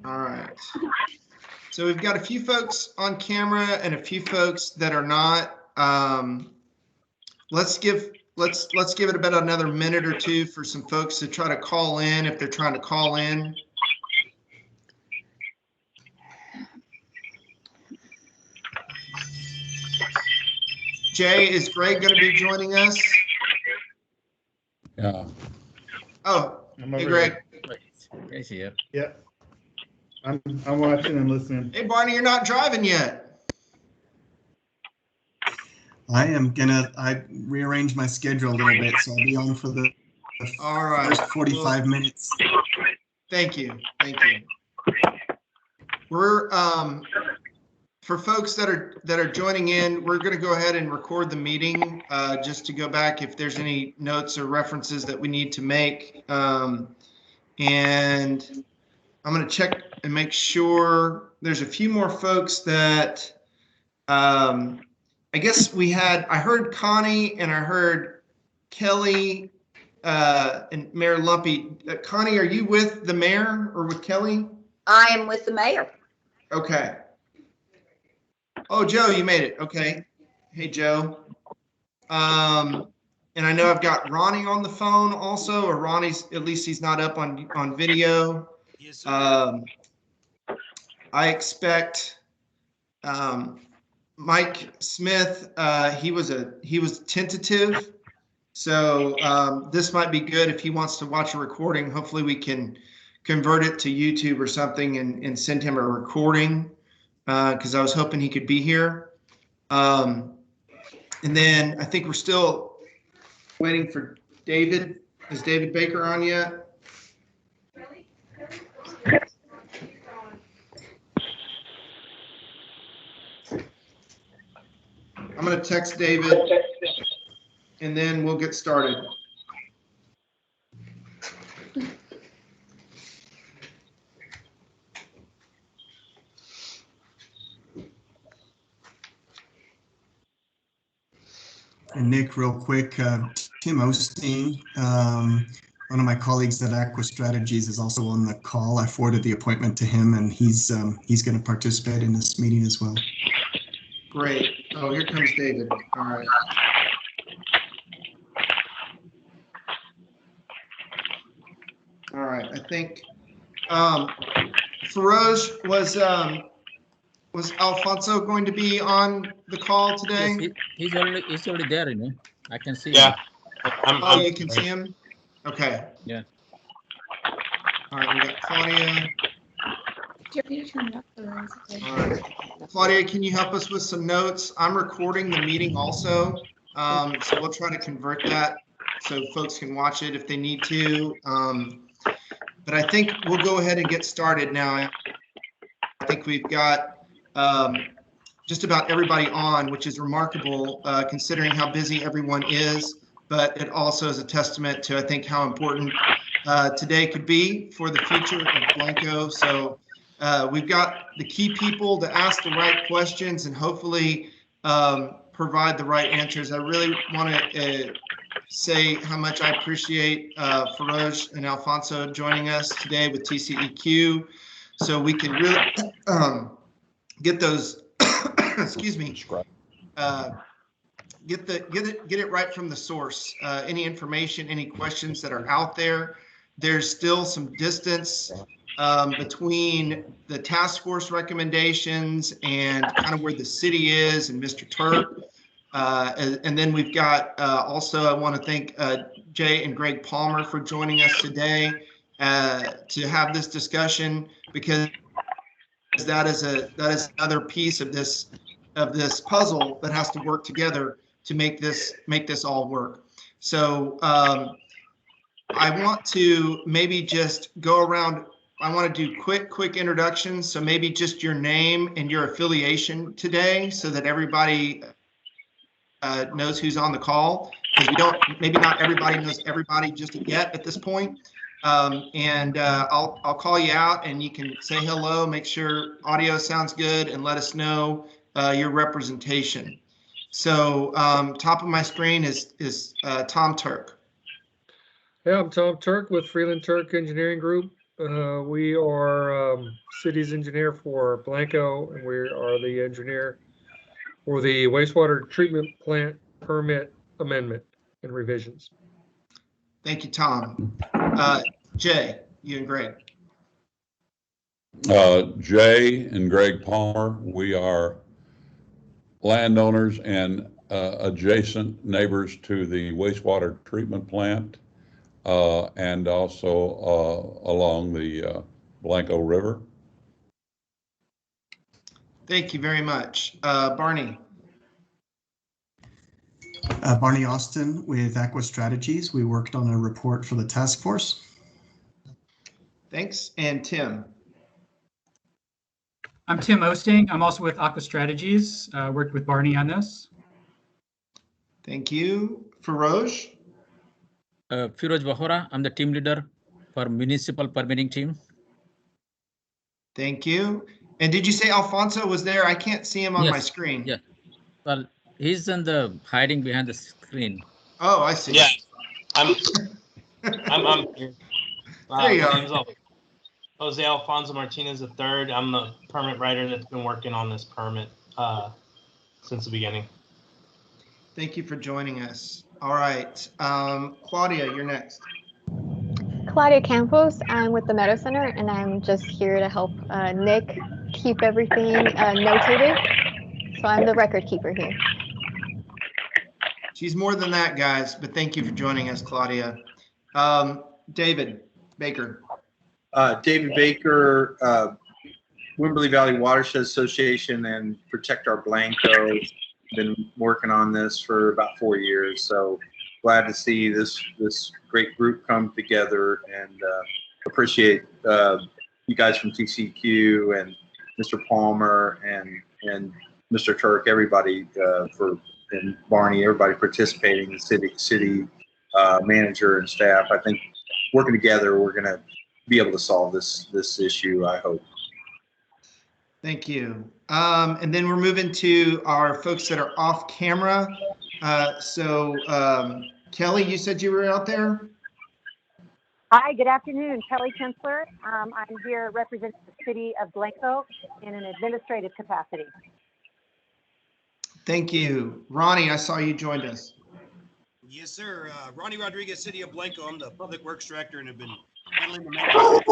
All right. So we've got a few folks on camera and a few folks that are not. Let's give it about another minute or two for some folks to try to call in if they're trying to call in. Jay, is Greg going to be joining us? Yeah. Oh, hey, Greg. He's here. Yeah. I'm watching and listening. Hey, Barney, you're not driving yet. I rearranged my schedule a little bit, so I'll be on for the All right. first 45 minutes. Thank you. Thank you. We're for folks that are joining in, we're going to go ahead and record the meeting just to go back if there's any notes or references that we need to make. And I'm going to check and make sure there's a few more folks that I guess I heard Connie and I heard Kelly and Mayor Lumpy. Connie, are you with the mayor or with Kelly? I am with the mayor. Okay. Oh, Joe, you made it. Okay. Hey, Joe. And I know I've got Ronnie on the phone also, or Ronnie's, at least he's not up on video. Yes, sir. I expect Mike Smith, he was tentative. So this might be good if he wants to watch a recording. Hopefully we can convert it to YouTube or something and send him a recording because I was hoping he could be here. And then I think we're still waiting for David. Is David Baker on yet? I'm going to text David and then we'll get started. And Nick, real quick, Tim Osteen, one of my colleagues at Aqua Strategies, is also on the call. I forwarded the appointment to him, and he's going to participate in this meeting as well. Great. Oh, here comes David. All right. All right. I think Feroz was Alfonso going to be on the call today? Yes, he's already there, you know. I can see Yeah. him. You can see him? Okay. Yeah. All right, we got Claudia. All right. Claudia, can you help us with some notes? I'm recording the meeting also, so we'll try to convert that so folks can watch it if they need to. But I think we'll go ahead and get started now. I think we've got just about everybody on, which is remarkable considering how busy everyone is, but it also is a testament to, I think, how important today could be for the future of Blanco. So we've got the key people to ask the right questions and hopefully provide the right answers. I really want to say how much I appreciate Feroz and Alfonso joining us today with TCEQ, so we can really get those excuse me, get it right from the source. Any information, any questions that are out there, there's still some distance between the task force recommendations and kind of where the city is and Mr. Turk. And then we've got also, I want to thank Jay and Greg Palmer for joining us today to have this discussion, because that is another piece of this puzzle that has to work together to make this all work. So I want to maybe just go around. I want to do quick introductions. So maybe just your name and your affiliation today, so that everybody knows who's on the call, because maybe not everybody knows everybody just yet at this point. I'll call you out and you can say hello, make sure audio sounds good, and let us know your representation. So top of my screen is Tom Turk. Yeah, I'm Tom Turk with Freeland Turk Engineering Group. We are city's engineer for Blanco, and we are the engineer for the wastewater treatment plant permit amendment and revisions. Thank you, Tom. Jay, you and Greg. Jay and Greg Palmer, we are landowners and adjacent neighbors to the wastewater treatment plant and also along the Blanco River. Thank you very much. Barney. Barney Austin with Aqua Strategies. We worked on a report for the task force. Thanks. And Tim. I'm Tim Osting. I'm also with Aqua Strategies. Worked with Barney on this. Thank you. Feroz. Firoz Bahora, I'm the team leader for municipal permitting team. Thank you. And did you say Alfonso was there? I can't see him on my screen. Yeah. Well, he's in the hiding behind the screen. Oh, I see. Yeah, I'm here. There you are. Jose Alfonso Martinez III. I'm the permit writer that's been working on this permit since the beginning. Thank you for joining us. All right. Claudia, you're next. Claudia Campos. I'm with the Meadow Center, and I'm just here to help Nick keep everything notated. So I'm the record keeper here. She's more than that, guys, but thank you for joining us, Claudia. David Baker. David Baker, Wimberley Valley Watershed Association and Protect Our Blanco. Been working on this for about 4 years, so glad to see this great group come together, and appreciate you guys from TCEQ and Mr. Palmer and Mr. Turk, everybody and Barney, everybody participating, the city manager and staff. I think working together, we're going to be able to solve this issue, I hope. Thank you. And then we're moving to our folks that are off camera. Kelly, you said you were out there? Hi, good afternoon. Kelly Kinsler. I'm here representing the city of Blanco in an administrative capacity. Thank you. Ronnie, I saw you joined us. Yes, sir. Ronnie Rodriguez, City of Blanco. I'm the Public Works Director and have been handling the maintenance.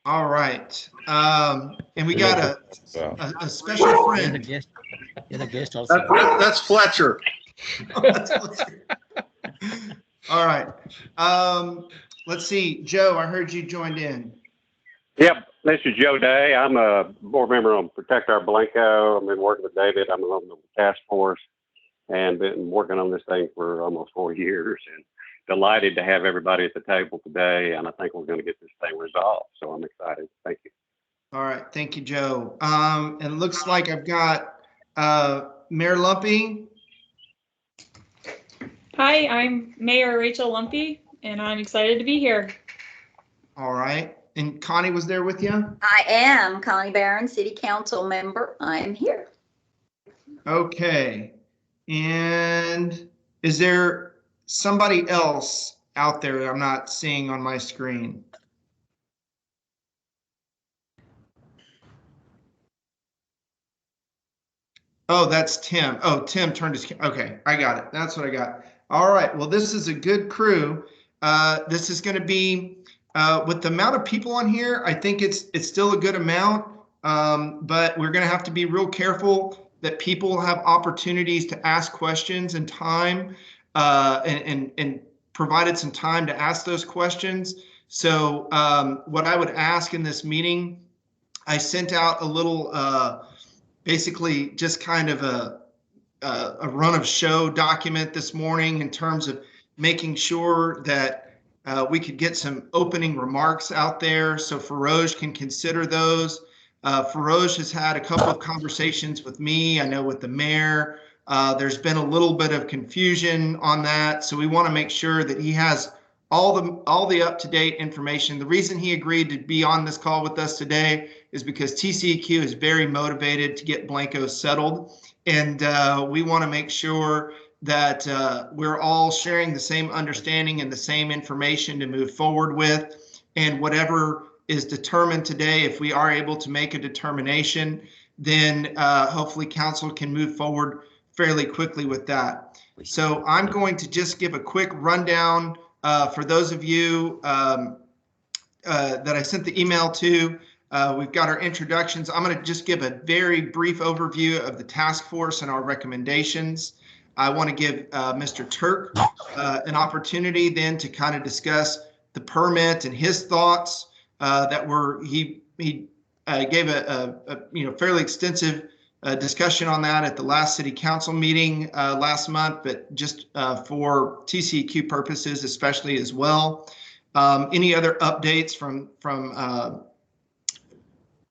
All right. And we got a special friend. You're the guest also. That's Fletcher. All right. Let's see. Joe, I heard you joined in. Yep. This is Joe Day. I'm a board member on Protect Our Blanco. I've been working with David. I'm on the task force and been working on this thing for almost 4 years, and delighted to have everybody at the table today. And I think we're going to get this thing resolved. So I'm excited. Thank you. All right. Thank you, Joe. And it looks like I've got Mayor Lumpy. Hi, I'm Mayor Rachel Lumpy, and I'm excited to be here. All right. And Connie was there with you? I am Connie Barron, City Council member. I am here. Okay. And is there somebody else out there that I'm not seeing on my screen? Oh, that's Tim. Oh, Tim turned his, okay, I got it. That's what I got. All right. Well, this is a good crew. This is going to be, with the amount of people on here, I think it's still a good amount, but we're going to have to be real careful that people have opportunities to ask questions and time, and provided some time to ask those questions. So what I would ask in this meeting, I sent out a little, basically just kind of a run of show document this morning in terms of making sure that we could get some opening remarks out there so Feroz can consider those. Feroz has had a couple of conversations with me, I know with the mayor. There's been a little bit of confusion on that, so we want to make sure that he has all the up-to-date information. The reason he agreed to be on this call with us today is because TCEQ is very motivated to get Blanco settled, and we want to make sure that we're all sharing the same understanding and the same information to move forward with. And whatever is determined today, if we are able to make a determination, then hopefully council can move forward fairly quickly with that. So I'm going to just give a quick rundown for those of you that I sent the email to. We've got our introductions. I'm going to just give a very brief overview of the task force and our recommendations. I want to give Mr. Turk an opportunity then to kind of discuss the permit and his thoughts that were, he gave a fairly extensive discussion on that at the last city council meeting last month, but just for TCEQ purposes especially as well. Any other updates from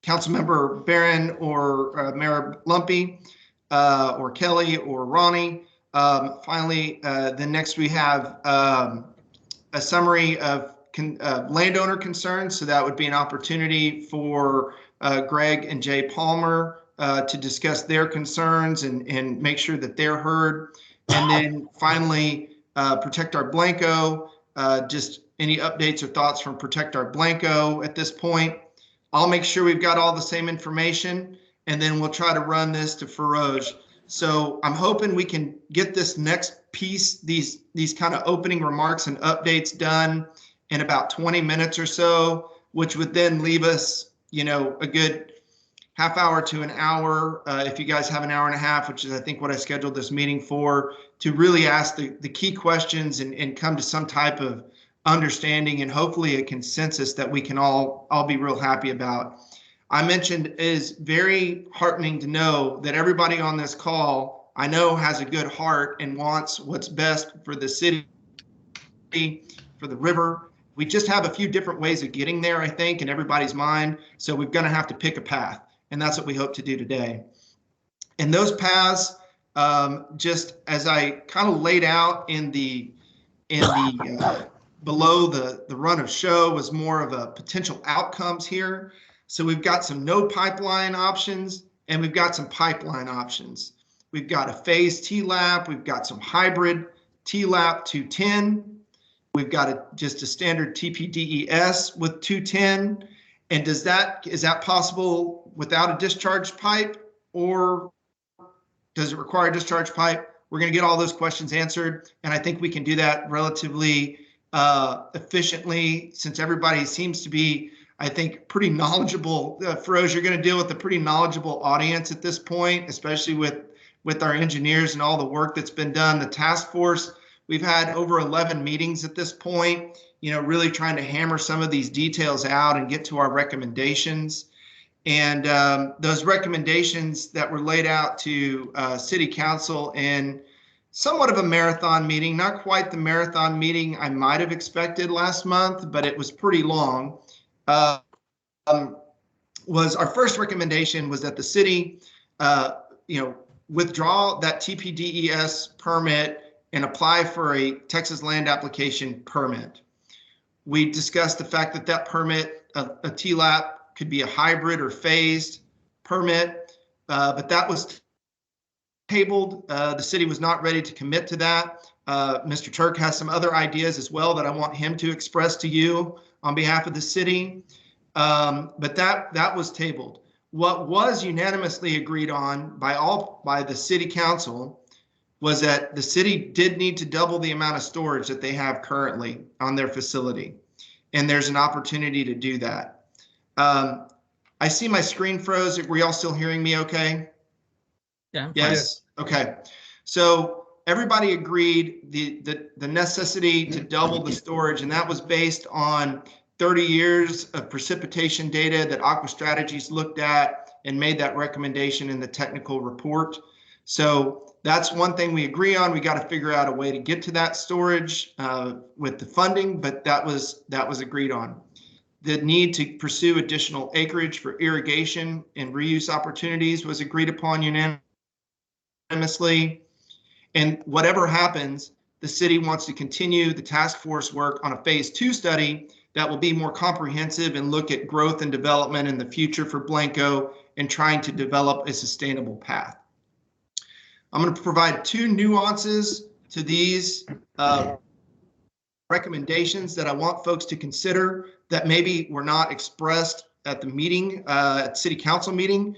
Councilmember Barron or Mayor Lumpy or Kelly or Ronnie? Finally, then next we have a summary of landowner concerns. So that would be an opportunity for Greg and Jay Palmer to discuss their concerns and make sure that they're heard. And then finally, Protect Our Blanco, just any updates or thoughts from Protect Our Blanco at this point. I'll make sure we've got all the same information, and then we'll try to run this to Feroz. So I'm hoping we can get this next piece, these kind of opening remarks and updates done in about 20 minutes or so, which would then leave us, a good half hour to an hour, if you guys have an hour and a half, which is I think what I scheduled this meeting for, to really ask the key questions and come to some type of understanding and hopefully a consensus that we can all be real happy about. I mentioned it is very heartening to know that everybody on this call, I know, has a good heart and wants what's best for the city, for the river. We just have a few different ways of getting there, I think, in everybody's mind. So we're going to have to pick a path, and that's what we hope to do today. And those paths, just as I kind of laid out in the below the run of show, was more of a potential outcomes here. So we've got some no pipeline options and we've got some pipeline options. We've got a phase TLAP, we've got some hybrid TLAP 210. We've got just a standard TPDES with 210. And is that possible without a discharge pipe, or does it require a discharge pipe? We're going to get all those questions answered, and I think we can do that relatively efficiently, since everybody seems to be, I think, pretty knowledgeable. Feroz, you're going to deal with a pretty knowledgeable audience at this point, especially with our engineers and all the work that's been done. The task force, we've had over 11 meetings at this point, really trying to hammer some of these details out and get to our recommendations. And those recommendations that were laid out to City Council in somewhat of a marathon meeting, not quite the marathon meeting I might have expected last month, but it was pretty long, was our first recommendation was that the city, withdraw that TPDES permit and apply for a Texas land application permit. We discussed the fact that that permit, a TLAP, could be a hybrid or phased permit, but that was tabled. The city was not ready to commit to that. Mr. Turk has some other ideas as well that I want him to express to you on behalf of the city, but that was tabled. What was unanimously agreed on by the city council was that the city did need to double the amount of storage that they have currently on their facility, and there's an opportunity to do that. I see my screen froze. Were y'all still hearing me okay? Yeah. Yes. Okay. So everybody agreed the necessity to double the storage, and that was based on 30 years of precipitation data that Aqua Strategies looked at and made that recommendation in the technical report. So that's one thing we agree on. We got to figure out a way to get to that storage with the funding, but that was agreed on. The need to pursue additional acreage for irrigation and reuse opportunities was agreed upon unanimously. And whatever happens, the city wants to continue the task force work on a phase 2 study that will be more comprehensive and look at growth and development in the future for Blanco and trying to develop a sustainable path. I'm going to provide two nuances to these recommendations that I want folks to consider that maybe were not expressed at the meeting, at City Council meeting,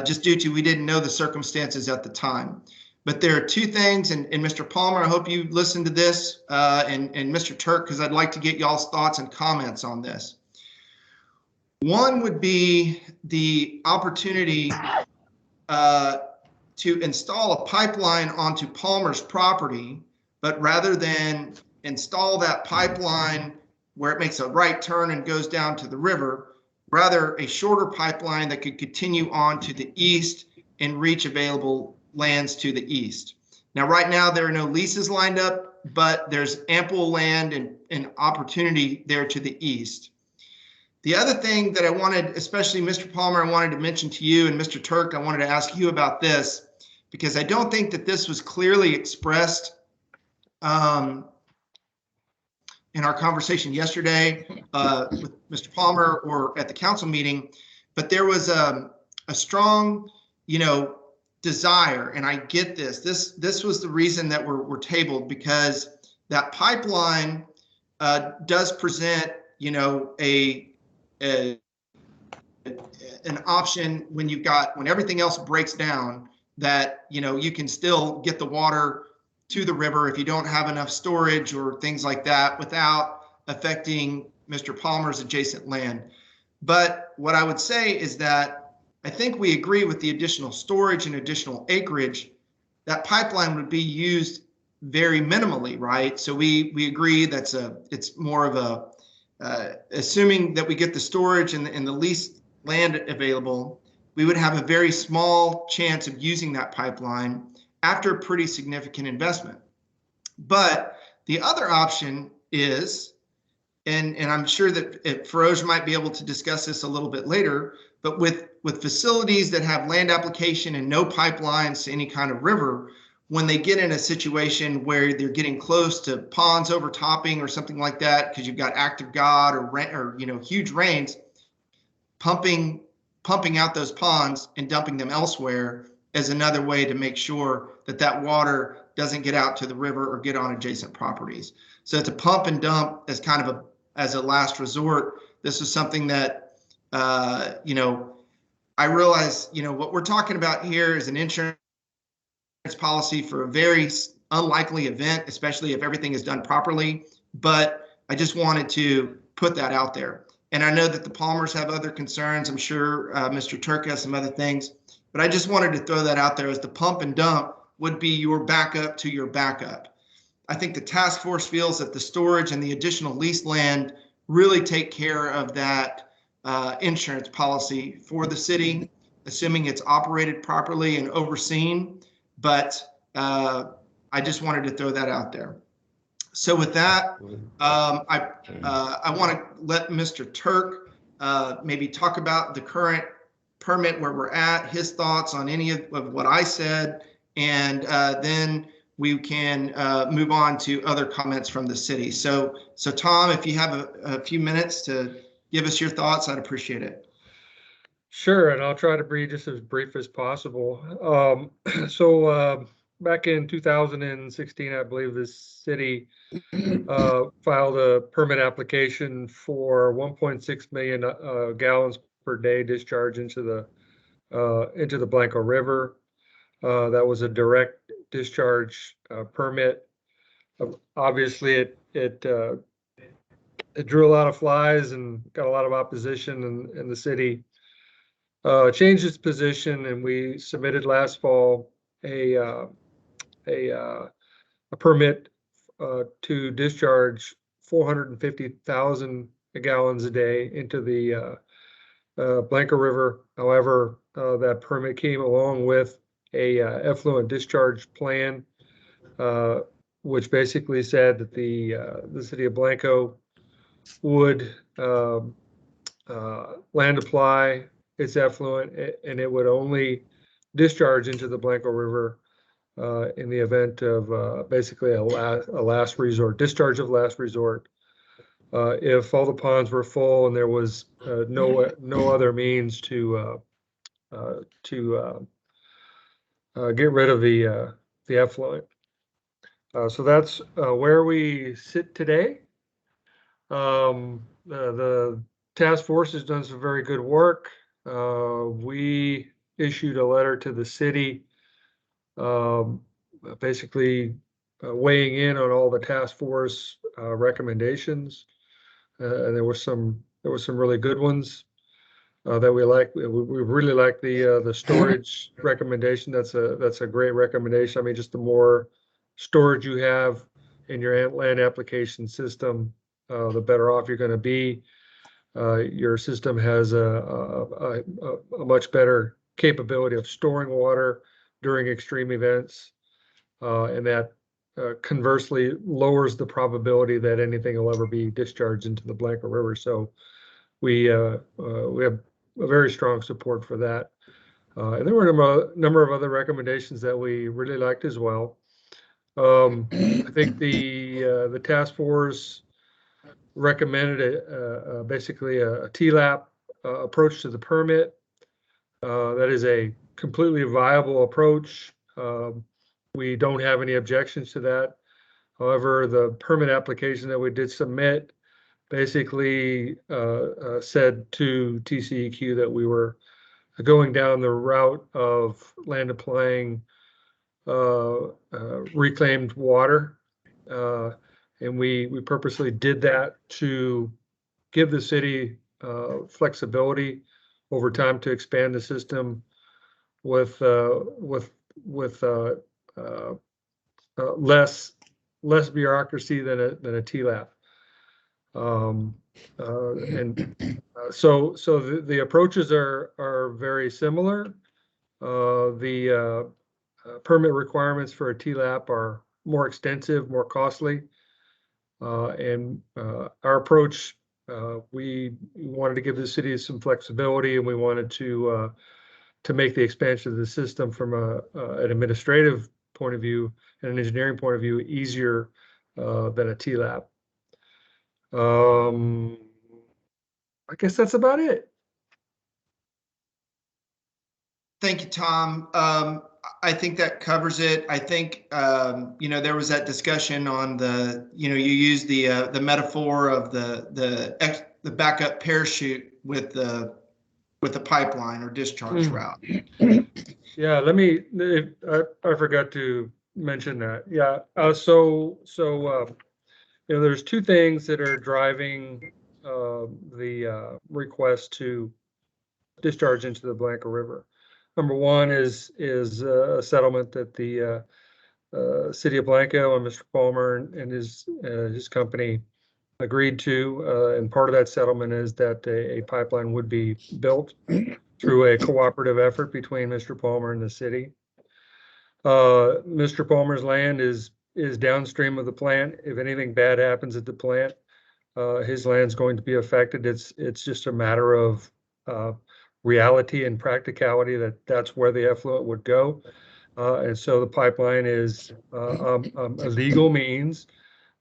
just due to we didn't know the circumstances at the time. But there are two things, and Mr. Palmer, I hope you listened to this, and Mr. Turk, because I'd like to get y'all's thoughts and comments on this. One would be the opportunity to install a pipeline onto Palmer's property, but rather than install that pipeline where it makes a right turn and goes down to the river, rather a shorter pipeline that could continue on to the east and reach available lands to the east. Now, right now, there are no leases lined up, but there's ample land and opportunity there to the east. The other thing that I wanted, especially Mr. Palmer, I wanted to mention to you, and Mr. Turk, I wanted to ask you about this, because I don't think that this was clearly expressed in our conversation yesterday with Mr. Palmer or at the council meeting, but there was a strong, desire, and I get this. This was the reason that we're tabled, because that pipeline does present, an option when everything else breaks down, that you can still get the water to the river if you don't have enough storage or things like that without affecting Mr. Palmer's adjacent land. But what I would say is that I think we agree with the additional storage and additional acreage, that pipeline would be used very minimally, right? So we agree it's more of a, assuming that we get the storage and the leased land available, we would have a very small chance of using that pipeline after a pretty significant investment. But the other option is, and I'm sure that Feroz might be able to discuss this a little bit later, but with facilities that have land application and no pipelines to any kind of river, when they get in a situation where they're getting close to ponds overtopping or something like that, because you've got active God or huge rains, pumping out those ponds and dumping them elsewhere is another way to make sure that water doesn't get out to the river or get on adjacent properties. So to pump and dump as kind of as a last resort, this is something that, I realize, what we're talking about here is an insurance policy for a very unlikely event, especially if everything is done properly. But I just wanted to put that out there. And I know that the Palmers have other concerns. I'm sure Mr. Turk has some other things. But I just wanted to throw that out there as the pump and dump would be your backup to your backup. I think the task force feels that the storage and the additional leased land really take care of that insurance policy for the city, assuming it's operated properly and overseen. But I just wanted to throw that out there. So with that, I want to let Mr. Turk maybe talk about the current permit, where we're at, his thoughts on any of what I said, and then we can move on to other comments from the city. So Tom, if you have a few minutes to give us your thoughts, I'd appreciate it. Sure, and I'll try to be just as brief as possible. Back in 2016, I believe the city filed a permit application for 1.6 million gallons per day discharge into the Blanco River. That was a direct discharge permit. Obviously, it drew a lot of flies and got a lot of opposition, and the city changed its position, and we submitted last fall a permit to discharge 450,000 gallons a day into the Blanco River. However, that permit came along with a effluent discharge plan, which basically said that the city of Blanco would land apply its effluent, and it would only discharge into the Blanco River in the event of basically a last resort, discharge of last resort. If all the ponds were full and there was no other means to get rid of the effluent. So that's where we sit today. The task force has done some very good work. We issued a letter to the city, basically weighing in on all the task force recommendations. And there were some really good ones that we like. We really like the storage recommendation. That's a great recommendation. I mean, just the more storage you have in your land application system, the better off you're going to be. Your system has a much better capability of storing water during extreme events, and that conversely lowers the probability that anything will ever be discharged into the Blanco River. So we have a very strong support for that. And there were a number of other recommendations that we really liked as well. I think the task force recommended basically a TLAP approach to the permit. That is a completely viable approach. We don't have any objections to that. However, the permit application that we did submit basically said to TCEQ that we were going down the route of land applying reclaimed water. And we purposely did that to give the city flexibility over time to expand the system with less bureaucracy than a TLAP. So the approaches are very similar. The permit requirements for a TLAP are more extensive, more costly. And our approach, we wanted to give the city some flexibility, and we wanted to make the expansion of the system from an administrative point of view and an engineering point of view easier than a TLAP. I guess that's about it. Thank you, Tom. I think that covers it. I think, there was that discussion on you used the metaphor of the backup parachute with the pipeline or discharge route. Yeah, I forgot to mention that. Yeah, there's two things that are driving the request to discharge into the Blanco River. Number one is a settlement that the city of Blanco and Mr. Palmer and his company agreed to, and part of that settlement is that a pipeline would be built through a cooperative effort between Mr. Palmer and the city. Mr. Palmer's land is downstream of the plant. If anything bad happens at the plant, his land's going to be affected. It's just a matter of reality and practicality that's where the effluent would go. And so the pipeline is a legal means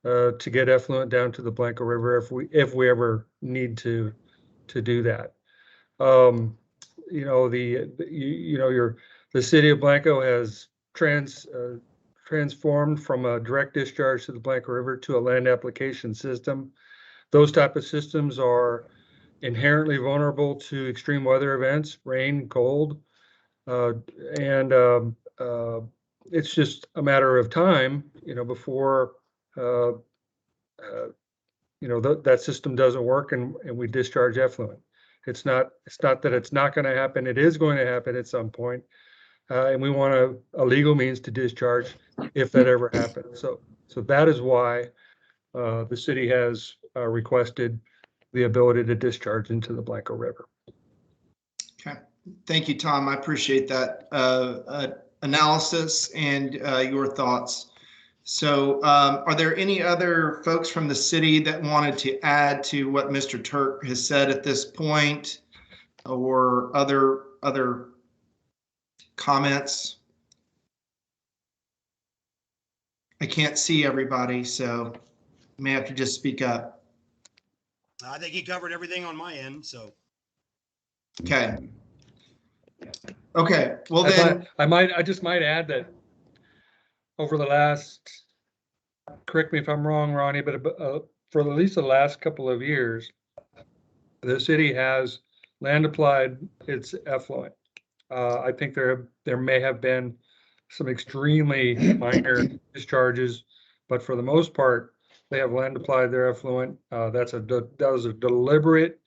to get effluent down to the Blanco River if we ever need to do that. The city of Blanco has transformed from a direct discharge to the Blanco River to a land application system. Those type of systems are inherently vulnerable to extreme weather events, rain, cold, and it's just a matter of time, before that system doesn't work and we discharge effluent. It's not that it's not going to happen. It is going to happen at some point, and we want a legal means to discharge if that ever happens. So that is why the city has requested the ability to discharge into the Blanco River. Okay, thank you, Tom. I appreciate that analysis and your thoughts. So are there any other folks from the city that wanted to add to what Mr. Turk has said at this point, or other comments? I can't see everybody, so you may have to just speak up. I think he covered everything on my end, so. Okay. Okay, well then, I just might add that over the last, correct me if I'm wrong, Ronnie, but for at least the last couple of years, the city has land applied its effluent. I think there may have been some extremely minor discharges, but for the most part, they have land applied their effluent. That was a deliberate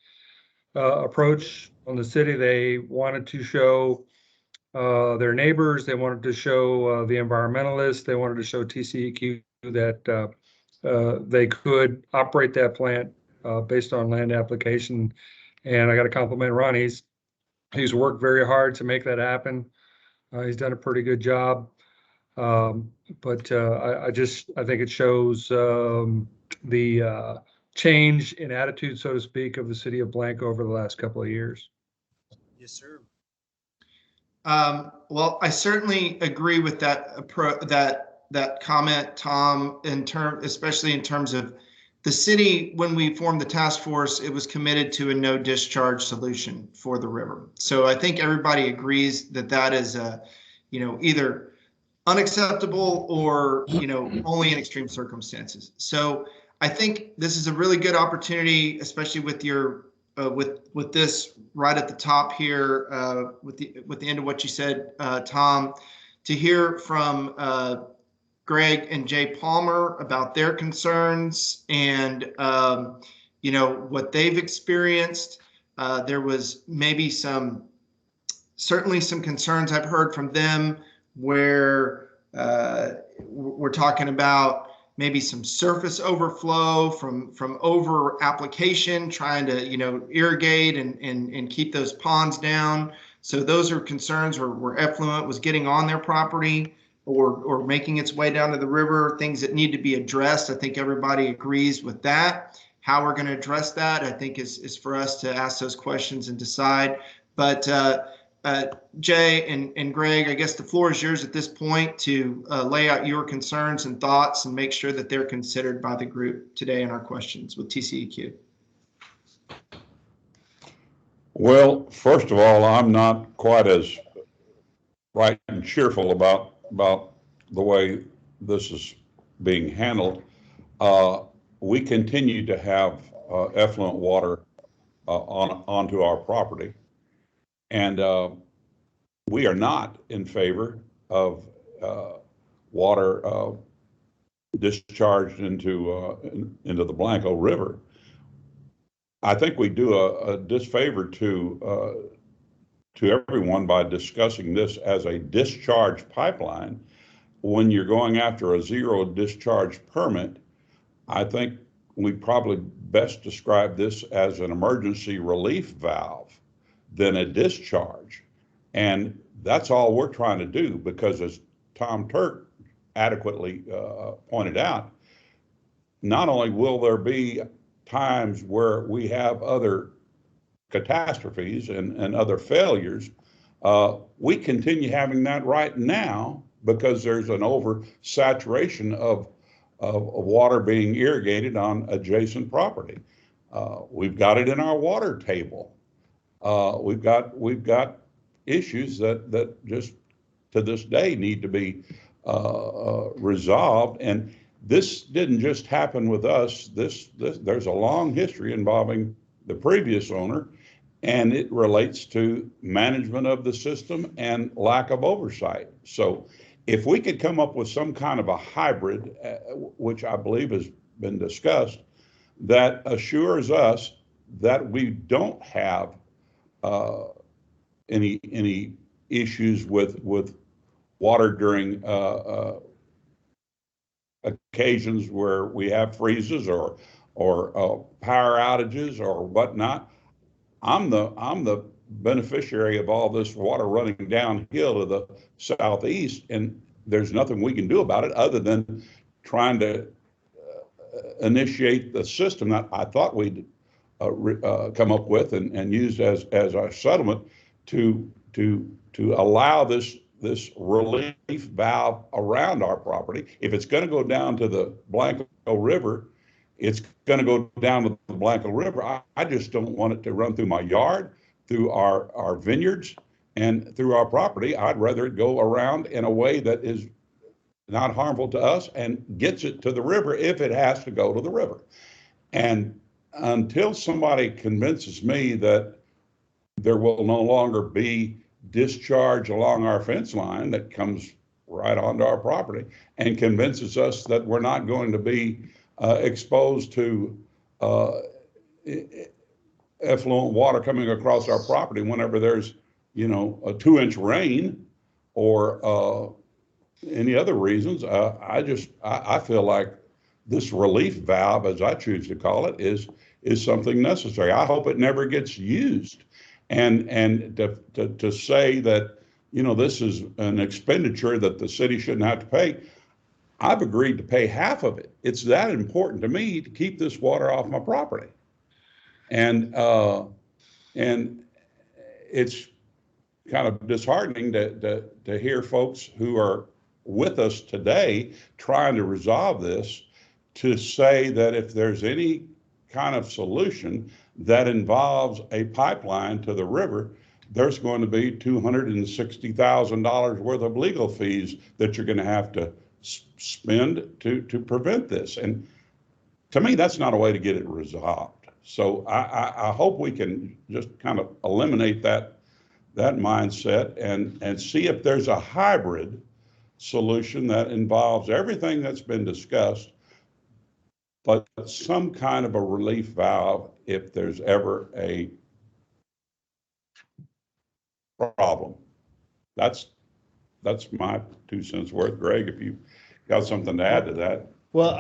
approach on the city. They wanted to show their neighbors, they wanted to show the environmentalists, they wanted to show TCEQ that they could operate that plant based on land application. And I got to compliment Ronnie. He's worked very hard to make that happen. He's done a pretty good job. But I think it shows the change in attitude, so to speak, of the city of Blanco over the last couple of years. Yes, sir. Well, I certainly agree with that comment, Tom, especially in terms of the city. When we formed the task force, it was committed to a no discharge solution for the river. So I think everybody agrees that is either unacceptable or, only in extreme circumstances. So I think this is a really good opportunity, especially with your with this right at the top here, with the end of what you said, Tom, to hear from Greg and Jay Palmer about their concerns and what they've experienced. There was maybe certainly some concerns I've heard from them where we're talking about maybe some surface overflow from over application, trying to irrigate and keep those ponds down. So those are concerns where effluent was getting on their property or making its way down to the river, things that need to be addressed. I think everybody agrees with that. How we're going to address that, I think, is for us to ask those questions and decide. But Jay and Greg, I guess the floor is yours at this point to lay out your concerns and thoughts and make sure that they're considered by the group today in our questions with TCEQ. Well, first of all, I'm not quite as bright and cheerful about the way this is being handled. We continue to have effluent water onto our property. And we are not in favor of water discharged into the Blanco River. I think we do a disfavor to everyone by discussing this as a discharge pipeline. When you're going after a zero discharge permit, I think we probably best describe this as an emergency relief valve than a discharge. And that's all we're trying to do, because as Tom Turk adequately pointed out, not only will there be times where we have other catastrophes and other failures, we continue having that right now because there's an oversaturation of water being irrigated on adjacent property. We've got it in our water table. We've got issues that just to this day need to be resolved. And this didn't just happen with us. There's a long history involving the previous owner, and it relates to management of the system and lack of oversight. So if we could come up with some kind of a hybrid, which I believe has been discussed, that assures us that we don't have any issues with water during occasions where we have freezes or power outages or whatnot. I'm the beneficiary of all this water running downhill to the southeast, and there's nothing we can do about it other than trying to initiate the system that I thought we'd come up with and used as our settlement to allow this relief valve around our property. If it's going to go down to the Blanco River, it's going to go down to the Blanco River. I just don't want it to run through my yard, through our vineyards, and through our property, I'd rather it go around in a way that is not harmful to us and gets it to the river if it has to go to the river. And until somebody convinces me that there will no longer be discharge along our fence line that comes right onto our property and convinces us that we're not going to be exposed to effluent water coming across our property whenever there's, you know, a 2-inch rain or any other reasons, I feel like this relief valve, as I choose to call it, is something necessary. I hope it never gets used. And to say that, you know, this is an expenditure that the city shouldn't have to pay, I've agreed to pay half of it. It's that important to me to keep this water off my property. And it's kind of disheartening to hear folks who are with us today trying to resolve this to say that if there's any kind of solution that involves a pipeline to the river, there's going to be $260,000 worth of legal fees that you're going to have to spend to prevent this. And to me, that's not a way to get it resolved. So I hope we can just kind of eliminate that mindset and see if there's a hybrid solution that involves everything that's been discussed, but some kind of a relief valve if there's ever a problem. That's my 2 cents worth. Greg, if you got something to add to that. Well,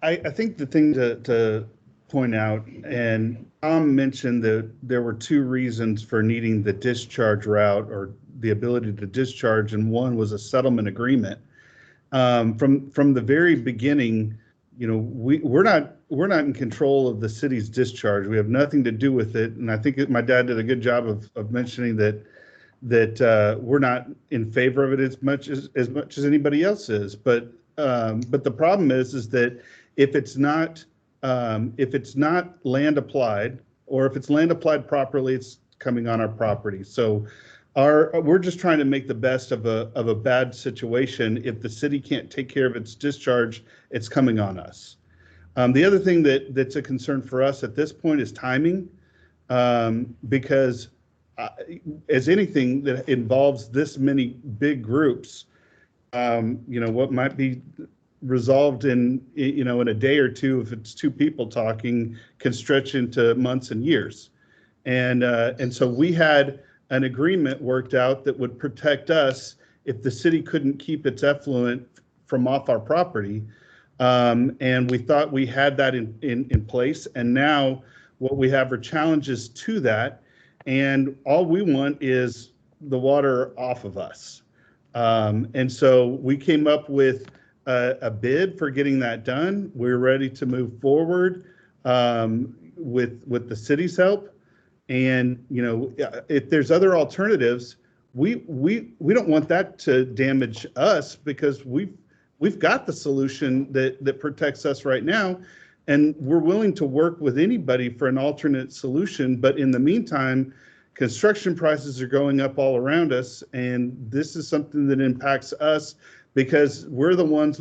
I think the thing to point out, and Tom mentioned that there were 2 reasons for needing the discharge route or the ability to discharge, and one was a settlement agreement. From the very beginning, you know, we're not in control of the city's discharge. We have nothing to do with it, and I think my dad did a good job of mentioning that we're not in favor of it as much as anybody else is. But the problem is that if it's not land applied, or if it's land applied properly, it's coming on our property. So we're just trying to make the best of a bad situation. If the city can't take care of its discharge, it's coming on us. The other thing that's a concern for us at this point is timing, because as anything that involves this many big groups, you know, what might be resolved in a day or two, if it's 2 people talking, can stretch into months and years. And so we had an agreement worked out that would protect us if the city couldn't keep its effluent from off our property. And we thought we had that in place. And now what we have are challenges to that. And all we want is the water off of us. And so we came up with a bid for getting that done. We're ready to move forward with the city's help. And, you know, if there's other alternatives, we don't want that to damage us, because we've got the solution that protects us right now. And we're willing to work with anybody for an alternate solution. But in the meantime, construction prices are going up all around us. And this is something that impacts us, because we're the ones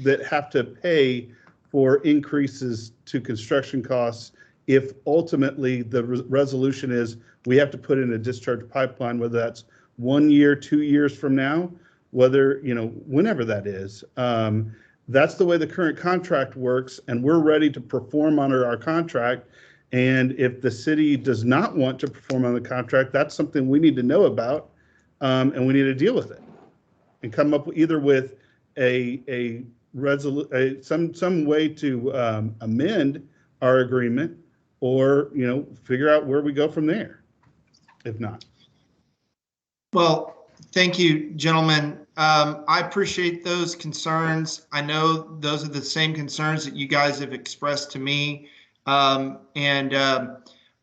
that have to pay for increases to construction costs if ultimately the resolution is we have to put in a discharge pipeline, whether that's 1 year, 2 years from now, whether, you know, whenever that is. That's the way the current contract works, and we're ready to perform under our contract. And if the city does not want to perform on the contract, that's something we need to know about, and we need to deal with it and come up either with some way to amend our agreement, or, you know, figure out where we go from there, if not. Well, thank you, gentlemen. I appreciate those concerns. I know those are the same concerns that you guys have expressed to me. I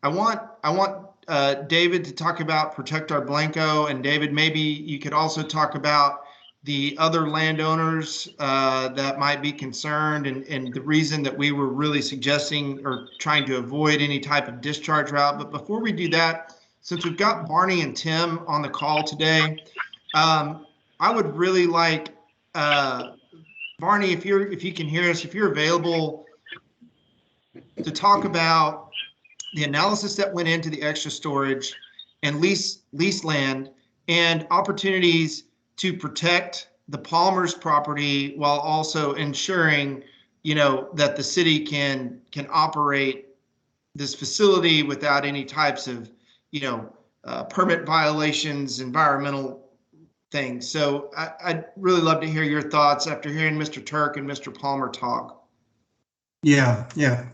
want David to talk about Protect Our Blanco. And David, maybe you could also talk about the other landowners that might be concerned, and the reason that we were really suggesting or trying to avoid any type of discharge route. But before we do that, since we've got Barney and Tim on the call today, I would really like Barney, if you can hear us, if you're available to talk about the analysis that went into the extra storage and lease land and opportunities to protect the Palmer's property while also ensuring, that the city can operate this facility without any types of, permit violations, environmental things. So I'd really love to hear your thoughts after hearing Mr. Turk and Mr. Palmer talk. Yeah,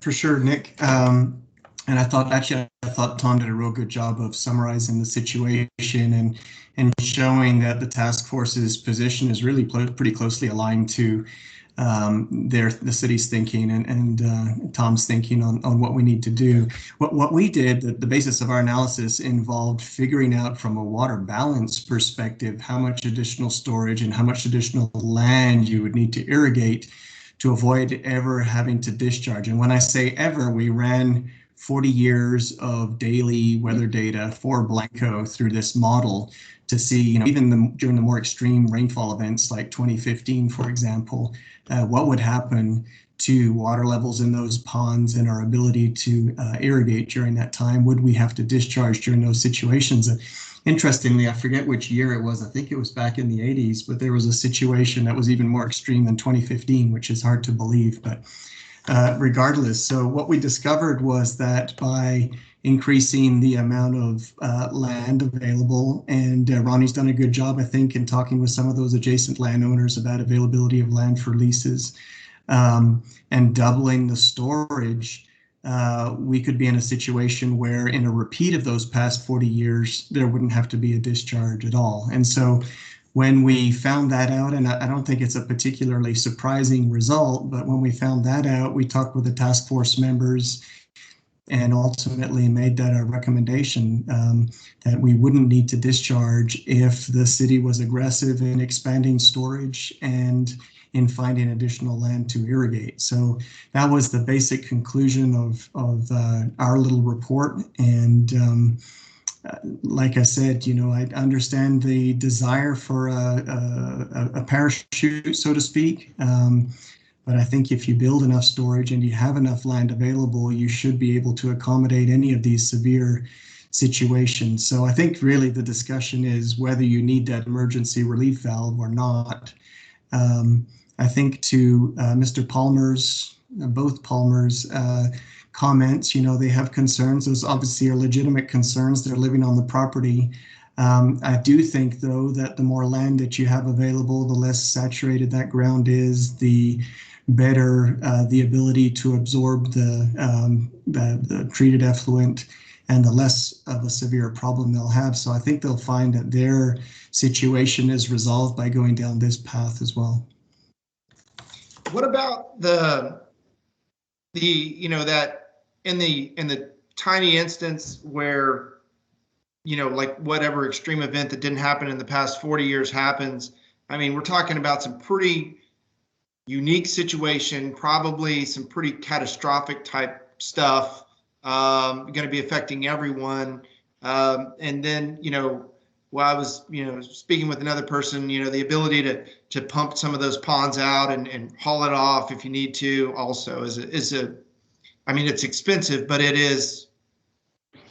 for sure, Nick. And I thought Tom did a real good job of summarizing the situation and showing that the task force's position is really pretty closely aligned to the city's thinking and Tom's thinking on what we need to do. What we did, the basis of our analysis involved figuring out from a water balance perspective how much additional storage and how much additional land you would need to irrigate to avoid ever having to discharge. And when I say ever, we ran 40 years of daily weather data for Blanco through this model to see, even during the more extreme rainfall events like 2015, for example, what would happen to water levels in those ponds and our ability to irrigate during that time. Would we have to discharge during those situations? Interestingly, I forget which year it was. I think it was back in the 80s, but there was a situation that was even more extreme than 2015, which is hard to believe. But regardless, so what we discovered was that by increasing the amount of land available, and Ronnie's done a good job, I think, in talking with some of those adjacent landowners about availability of land for leases, and doubling the storage, we could be in a situation where in a repeat of those past 40 years, there wouldn't have to be a discharge at all. And so when we found that out, and I don't think it's a particularly surprising result, but when we found that out, we talked with the task force members and ultimately made that a recommendation that we wouldn't need to discharge if the city was aggressive in expanding storage and in finding additional land to irrigate. So that was the basic conclusion of our little report. And like I said, I understand the desire for a parachute, so to speak. But I think if you build enough storage and you have enough land available, you should be able to accommodate any of these severe situations. So I think really the discussion is whether you need that emergency relief valve or not. I think to Mr. Palmer's, both Palmer's comments, they have concerns. Those obviously are legitimate concerns. They're living on the property. I do think, though, that the more land that you have available, the less saturated that ground is, the better the ability to absorb the treated effluent, and the less of a severe problem they'll have. So I think they'll find that their situation is resolved by going down this path as well. What about that in the tiny instance where, like whatever extreme event that didn't happen in the past 40 years happens? I mean, we're talking about some pretty unique situation, probably some pretty catastrophic type stuff, going to be affecting everyone. And then, while I was, speaking with another person, the ability to pump some of those ponds out and haul it off if you need to also is I mean, it's expensive, but it is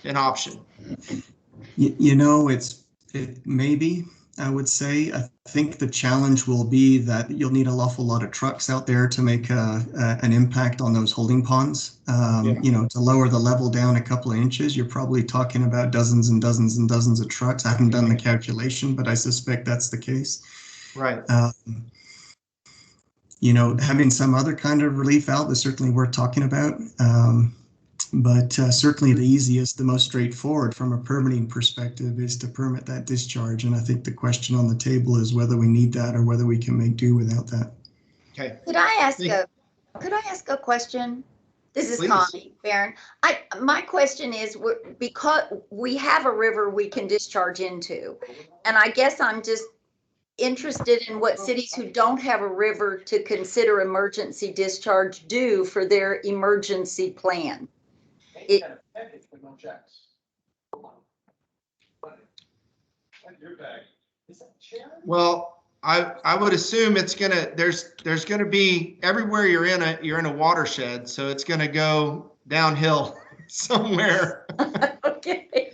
an option. Maybe, I would say. I think the challenge will be that you'll need an awful lot of trucks out there to make an impact on those holding ponds. To lower the level down a couple of inches, you're probably talking about dozens and dozens and dozens of trucks. I haven't done the calculation, but I suspect that's the case. Right. Having some other kind of relief valve is certainly worth talking about. But certainly the easiest, the most straightforward from a permitting perspective is to permit that discharge. And I think the question on the table is whether we need that or whether we can make do without that. Okay. Could I ask a question? This is Please. Connie Barron. My question is, because we have a river we can discharge into, and I guess I'm just interested in what cities who don't have a river to consider emergency discharge do for their emergency plan. Well, I would assume it's gonna, there's gonna be, everywhere you're in a watershed, so it's gonna go downhill somewhere. Okay.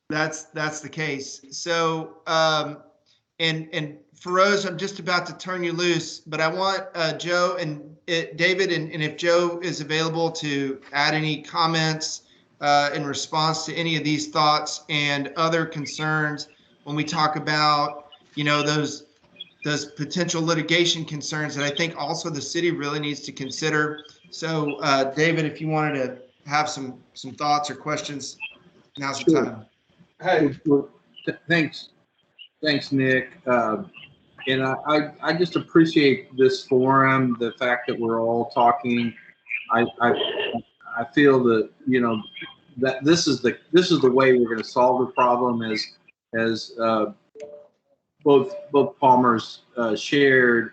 That's the case. So, and Feroz, I'm just about to turn you loose, but I want Joe and David, and if Joe is available to add any comments in response to any of these thoughts and other concerns when we talk about, you know, those potential litigation concerns that I think also the city really needs to consider. So, David, if you wanted to have some thoughts or questions, now's the time. Hey, well, thanks, Nick. And I just appreciate this forum, the fact that we're all talking. I feel that, you know, that this is the way we're going to solve the problem, as both Palmers shared.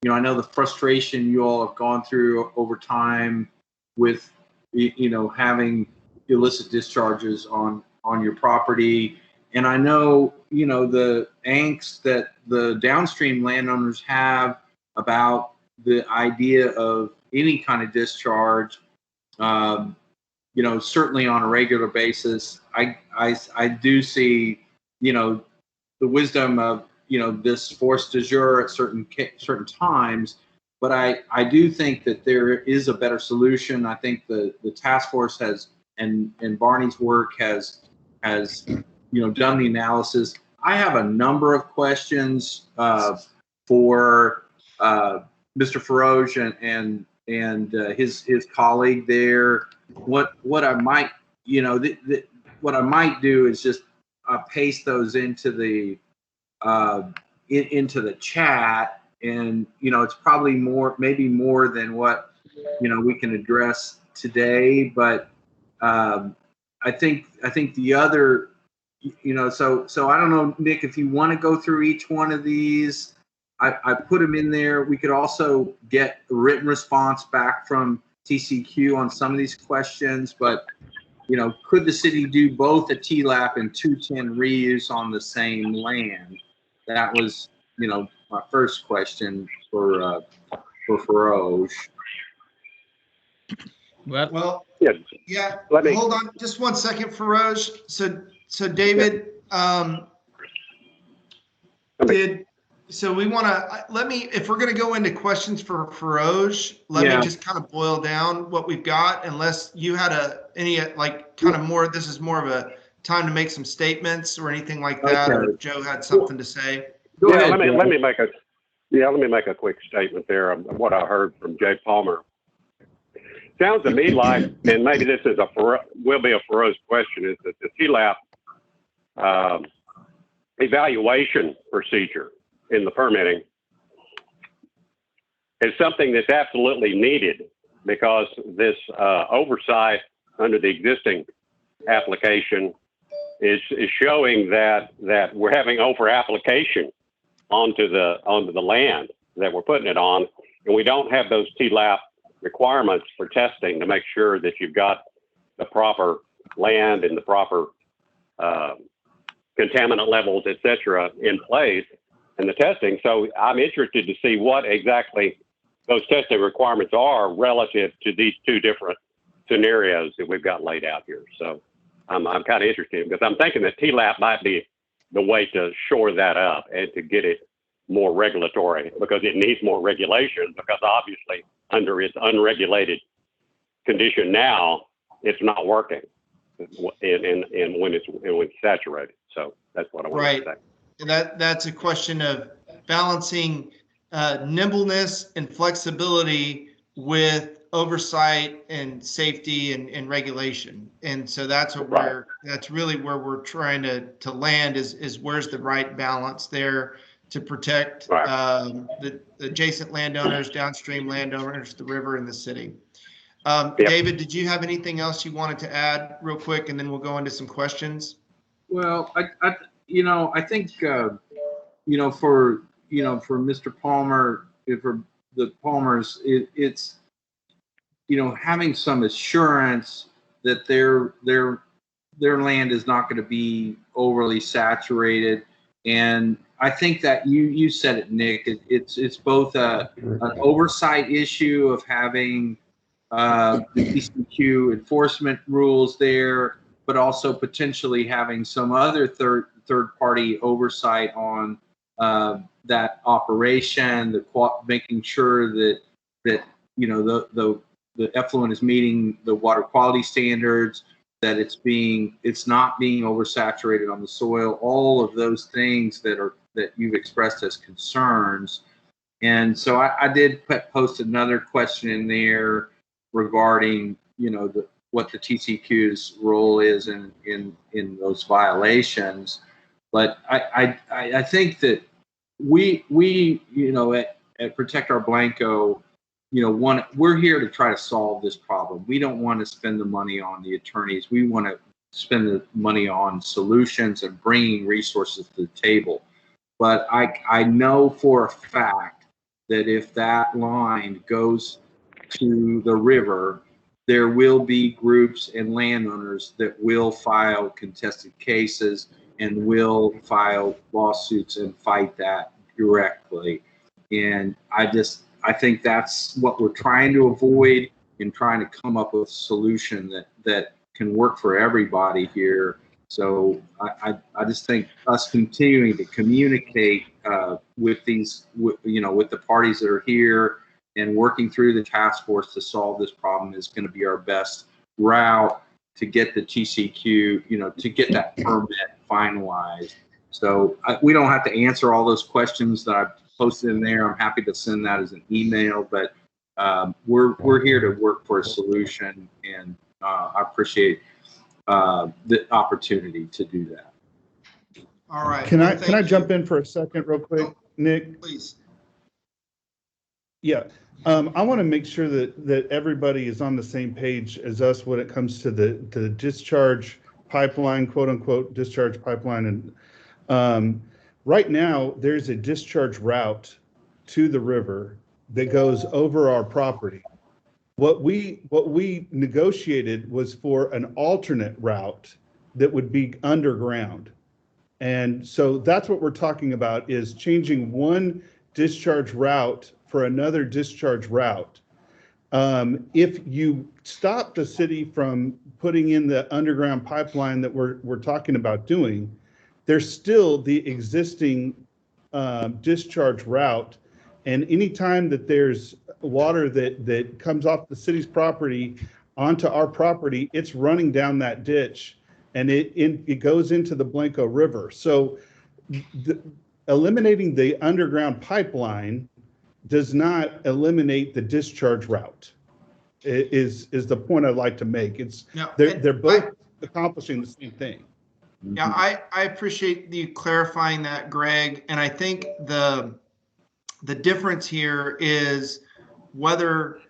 You know, I know the frustration you all have gone through over time with, you know, having illicit discharges on your property. And I know, you know, the angst that the downstream landowners have about the idea of any kind of discharge, you know, certainly on a regular basis. I do see, you know, the wisdom of, you know, this force de jure at certain times, but I do think that there is a better solution. I think the task force has, and Barney's work has, you know, done the analysis. I have a number of questions for Mr. Feroz and his colleague there. What I might, you know, what I might do is just paste those into the chat, and, you know, it's probably maybe more than what, you know, we can address today, but I think the other, you know, so I don't know, Nick, if you want to go through each one of these, I put them in there. We could also get a written response back from TCEQ on some of these questions, but, you know, could the city do both a TLAP and 210 reuse on the same land? That was, you know, my first question for Feroz. Well, Yeah. yeah. Let me- Hold on, just 1 second, Feroz. So David, so we want to, if we're going to go into questions for Feroz, let me just kind of boil down what we've got, unless you had any like kind of more, this is more of a time to make some statements or anything like that, or if Joe had something to say. Go ahead, let me make a quick statement there of what I heard from Jay Palmer. Sounds to me like, and maybe this is will be a Feroz question, is that the TLAP evaluation procedure in the permitting is something that's absolutely needed, because this oversight under the existing application is showing that we're having over application onto the land that we're putting it on, and we don't have those TLAP requirements for testing to make sure that you've got the proper land and the proper contaminant levels, et cetera, in place in the testing. So I'm interested to see what exactly those testing requirements are relative to these two different scenarios that we've got laid out here. So I'm kind of interested, because I'm thinking that TLAP might be the way to shore that up and to get it more regulatory, because it needs more regulation, because obviously under its unregulated condition now, it's not working and when it's saturated. So that's what I want to say. And that's a question of balancing nimbleness and flexibility with oversight and safety and regulation. And so that's what that's really where we're trying to land is where's the right balance there to protect the adjacent landowners, downstream landowners, the river, and the city. David, did you have anything else you wanted to add real quick, and then we'll go into some questions? Well, I think, for Mr. Palmer, for the Palmers, it's, having some assurance that their land is not going to be overly saturated. And I think that you said it, Nick. It's both an oversight issue of having the TCEQ enforcement rules there, but also potentially having some other third party oversight on that operation, making sure that the effluent is meeting the water quality standards, that it's not being oversaturated on the soil, all of those things that you've expressed as concerns. And so I did post another question in there regarding, what the TCEQ's role is in those violations. But I think that we at Protect Our Blanco, we're here to try to solve this problem. We don't want to spend the money on the attorneys. We want to spend the money on solutions and bringing resources to the table. But I know for a fact that if that line goes to the river, there will be groups and landowners that will file contested cases and will file lawsuits and fight that directly. And I think that's what we're trying to avoid and trying to come up with a solution that can work for everybody here. So I just think us continuing to communicate with the parties that are here and working through the task force to solve this problem is going to be our best route to get the TCEQ, to get that permit finalized. So we don't have to answer all those questions that I've posted in there. I'm happy to send that as an email, but we're here to work for a solution, and I appreciate the opportunity to do that. All right. Can I jump in for a second real quick, Nick? Please. Yeah. I want to make sure that everybody is on the same page as us when it comes to the discharge pipeline, quote unquote, discharge pipeline. And right now there's a discharge route to the river that goes over our property. What we negotiated was for an alternate route that would be underground. And so that's what we're talking about, is changing one discharge route for another discharge route. If you stop the city from putting in the underground pipeline that we're talking about doing, there's still the existing discharge route. And anytime that there's water that comes off the city's property onto our property, it's running down that ditch, and it goes into the Blanco River. So eliminating the underground pipeline does not eliminate the discharge route, is the point I'd like to make. They're both accomplishing the same thing. Yeah, I appreciate you clarifying that, Greg. And I think the difference here is whether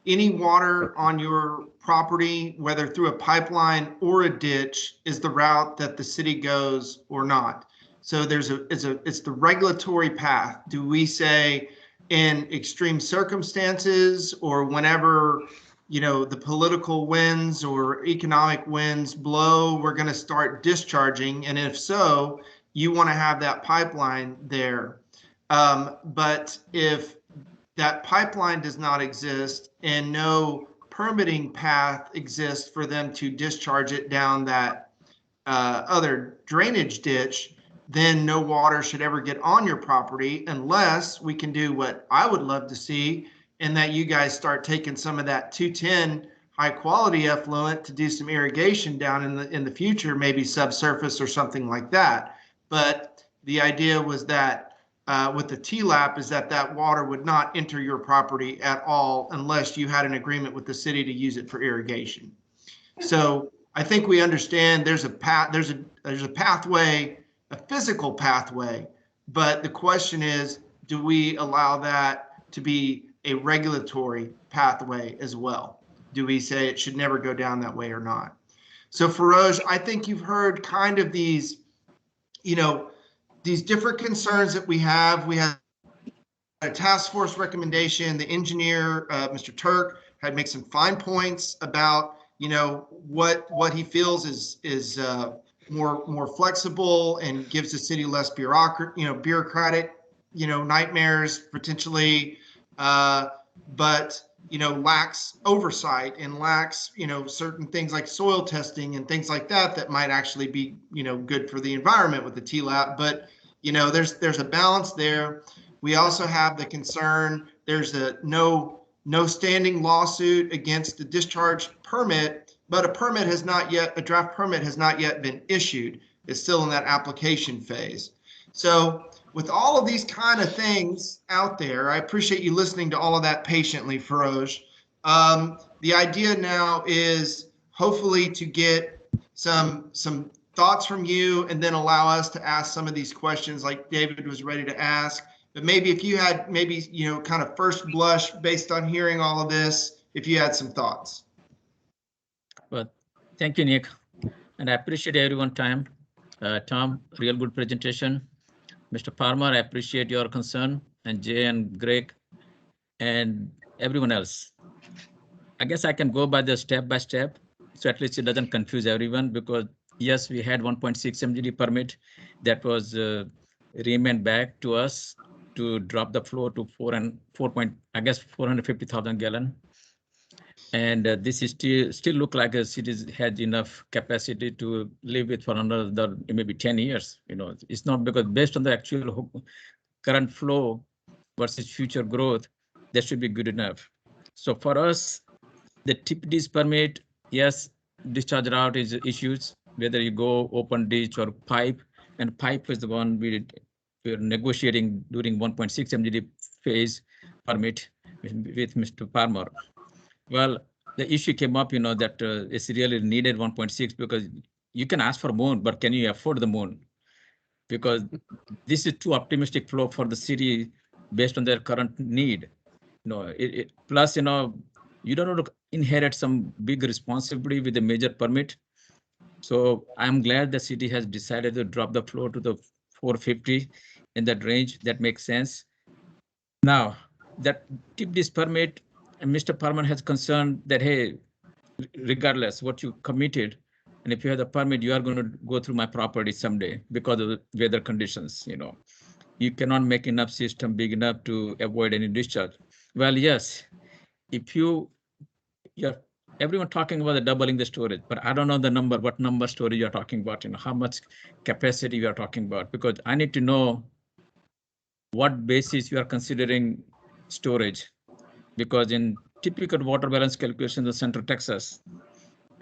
any water on your property, whether through a pipeline or a ditch, is the route that the city goes or not. So it's the regulatory path. Do we say in extreme circumstances, or whenever the political winds or economic winds blow, we're going to start discharging? And if so, you want to have that pipeline there. But if that pipeline does not exist and no permitting path exists for them to discharge it down that other drainage ditch, then no water should ever get on your property, unless we can do what I would love to see, and that you guys start taking some of that 210 high quality effluent to do some irrigation down in the future, maybe subsurface or something like that. But the idea was that with the TLAP is that water would not enter your property at all unless you had an agreement with the city to use it for irrigation. So I think we understand there's a pathway, a physical pathway, but the question is, do we allow that to be a regulatory pathway as well? Do we say it should never go down that way or not? So Feroz, I think you've heard kind of these, these different concerns that we have. We have a task force recommendation. The engineer, Mr. Turk, had made some fine points about, what he feels is more flexible and gives the city less bureaucratic, nightmares potentially, but lacks oversight and lacks certain things like soil testing and things like that might actually be good for the environment with the TLAP. But there's a balance there. We also have the concern there's a no standing lawsuit against the discharge permit, but a draft permit has not yet been issued. It's still in that application phase. So with all of these kind of things out there, I appreciate you listening to all of that patiently, Feroz. The idea now is hopefully to get some thoughts from you and then allow us to ask some of these questions like David was ready to ask. But maybe if you had kind of first blush based on hearing all of this, if you had some thoughts. Well, thank you, Nick. And I appreciate everyone's time. Tom, real good presentation. Mr. Palmer, I appreciate your concern, and Jay and Greg and everyone else. I guess I can go by the step by step, so at least it doesn't confuse everyone, because yes, we had 1.6 MGD permit that was remained back to us to drop the flow to 450,000 gallon. And this is still look like a city has enough capacity to live with for another maybe 10 years. It's not because based on the actual current flow versus future growth, that should be good enough. So for us, the TPD's permit, yes, discharge route is issues, whether you go open ditch or pipe, and pipe is the one we're negotiating during 1.6 MGD phase permit with Mr. Palmer. Well, the issue came up, that it's really needed 1.6 because you can ask for moon, but can you afford the moon? Because this is too optimistic flow for the city based on their current need. Plus, you don't want to inherit some big responsibility with a major permit. So I'm glad the city has decided to drop the flow to the 450 in that range. That makes sense. Now, that this permit, and Mr. Parman has concerned that, hey, regardless what you committed, and if you have the permit, you are going to go through my property someday because of the weather conditions. You cannot make enough system big enough to avoid any discharge. Well, yes, if you're everyone talking about the doubling the storage, but I don't know the number, what number storage you're talking about, how much capacity you are talking about, because I need to know what basis you are considering storage. Because in typical water balance calculations of Central Texas,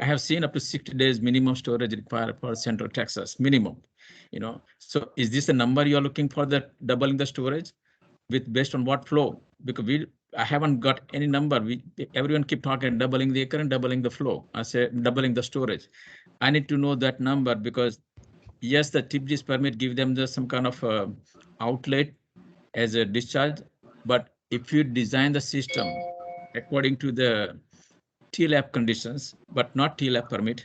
I have seen up to 60 days minimum storage required for Central Texas, minimum. So is this the number you are looking for, the doubling the storage based on what flow? Because I haven't got any number. Everyone keep talking doubling the acre and doubling the flow. I say doubling the storage. I need to know that number because yes, the TPD's permit give them some kind of outlet as a discharge, but if you design the system according to the TLAP conditions, but not TLAP permit,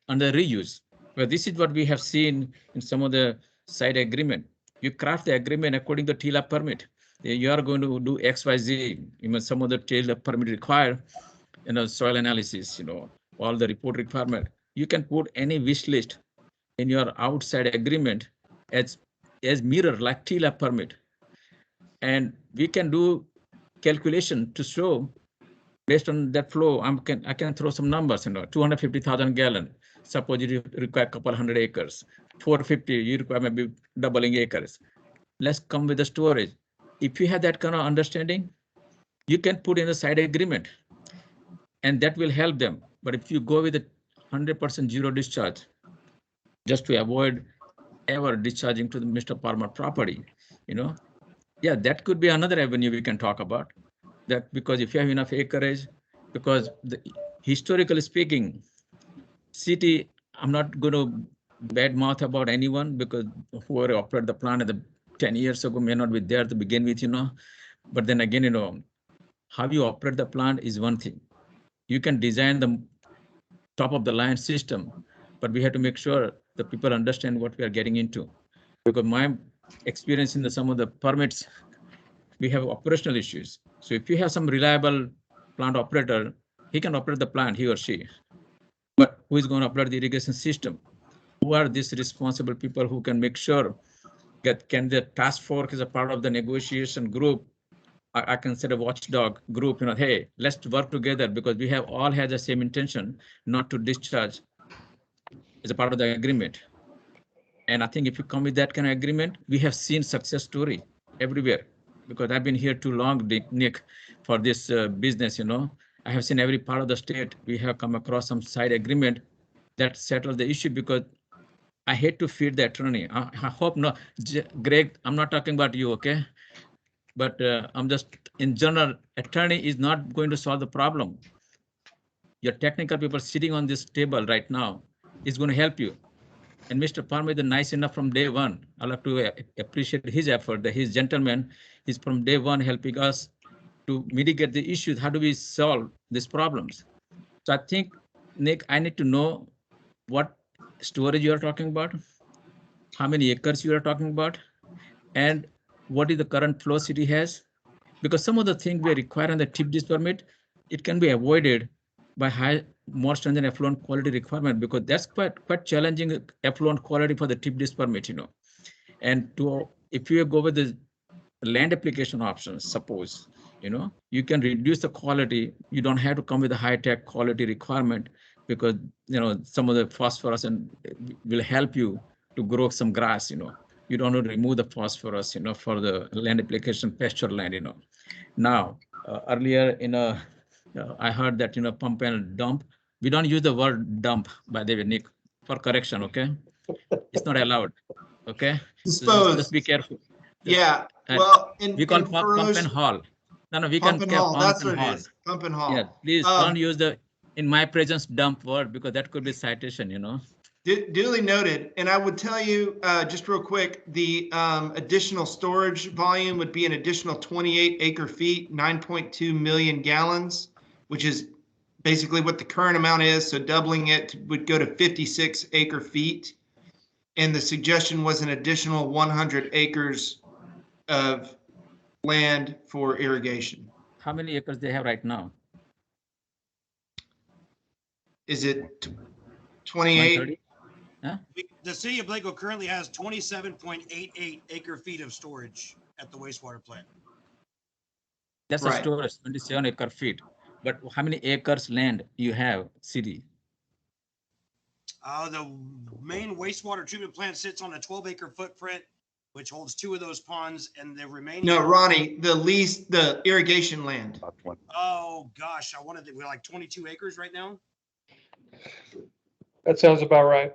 under reuse, well, this is what we have seen in some of the side agreement. You craft the agreement according to TLAP permit. You are going to do X, Y, Z. Some of the TLAP permit require, soil analysis, all the report requirement. You can put any wish list in your outside agreement as mirror like TLAP permit. And we can do calculation to show based on that flow, I can throw some numbers, 250,000 gallon. Suppose you require a couple hundred acres. 450, you require maybe doubling acres. Let's come with the storage. If you have that kind of understanding, you can put in a side agreement and that will help them. But if you go with a 100% zero discharge, just to avoid ever discharging to the Mr. Palmer property, yeah, that could be another avenue we can talk about. That because if you have enough acreage, because historically speaking, city, I'm not going to bad mouth about anyone because whoever operated the plant at 10 years ago may not be there to begin with, But then again, how you operate the plant is one thing. You can design the top of the line system, but we have to make sure the people understand what we are getting into. Because my experience in some of the permits, we have operational issues. So if you have some reliable plant operator, he can operate the plant, he or she. But who is going to operate the irrigation system? who are these responsible people who can make sure that can the task force is a part of the negotiation group. I consider watchdog group, hey, let's work together because we have all had the same intention not to discharge as a part of the agreement. And I think if you come with that kind of agreement, we have seen success story everywhere because I've been here too long, Nick, for this business, I have seen every part of the state. We have come across some side agreement that settled the issue because I hate to feed the attorney. I hope not. Greg, I'm not talking about you, okay? But I'm just, in general, attorney is not going to solve the problem. Your technical people sitting on this table right now is going to help you. And Mr. Parma is nice enough from day one. I'd like to appreciate his effort, that his gentleman is from day one helping us to mitigate the issues. How do we solve these problems? So I think, Nick, I need to know what storage you are talking about, how many acres you are talking about, and what is the current flow city has. Because some of the things we require on the tip dish permit, it can be avoided by more stringent effluent quality requirement, because that's quite challenging effluent quality for the tip dish permit, And if you go with the land application options, suppose, you can reduce the quality. You don't have to come with a high-tech quality requirement because, some of the phosphorus and will help you to grow some grass, You don't want to remove the phosphorus, for the land application pasture land, Now, earlier, I heard that, pump and dump. We don't use the word dump, by the way, Nick, for correction, okay? It's not allowed, okay? So just be careful. Yeah, well, we call pump and haul. No, we can haul. That's what it is. Pump and haul. Yeah, please don't use the in my presence dump word because that could be citation, Duly noted. And I would tell you just real quick, the additional storage volume would be an additional 28 acre feet, 9.2 million gallons, which is basically what the current amount is. So doubling it would go to 56 acre feet. And the suggestion was an additional 100 acres of land for irrigation. How many acres they have right now? Is it 28? Huh? The city of Blanco currently has 27.88 acre feet of storage at the wastewater plant. That's a storage, 27 acre feet. But how many acres land you have, city? The main wastewater treatment plant sits on a 12 acre footprint, which holds 2 of those ponds, and the remaining. No, Ronnie, the irrigation land. Oh gosh, we're like 22 acres right now. That sounds about right.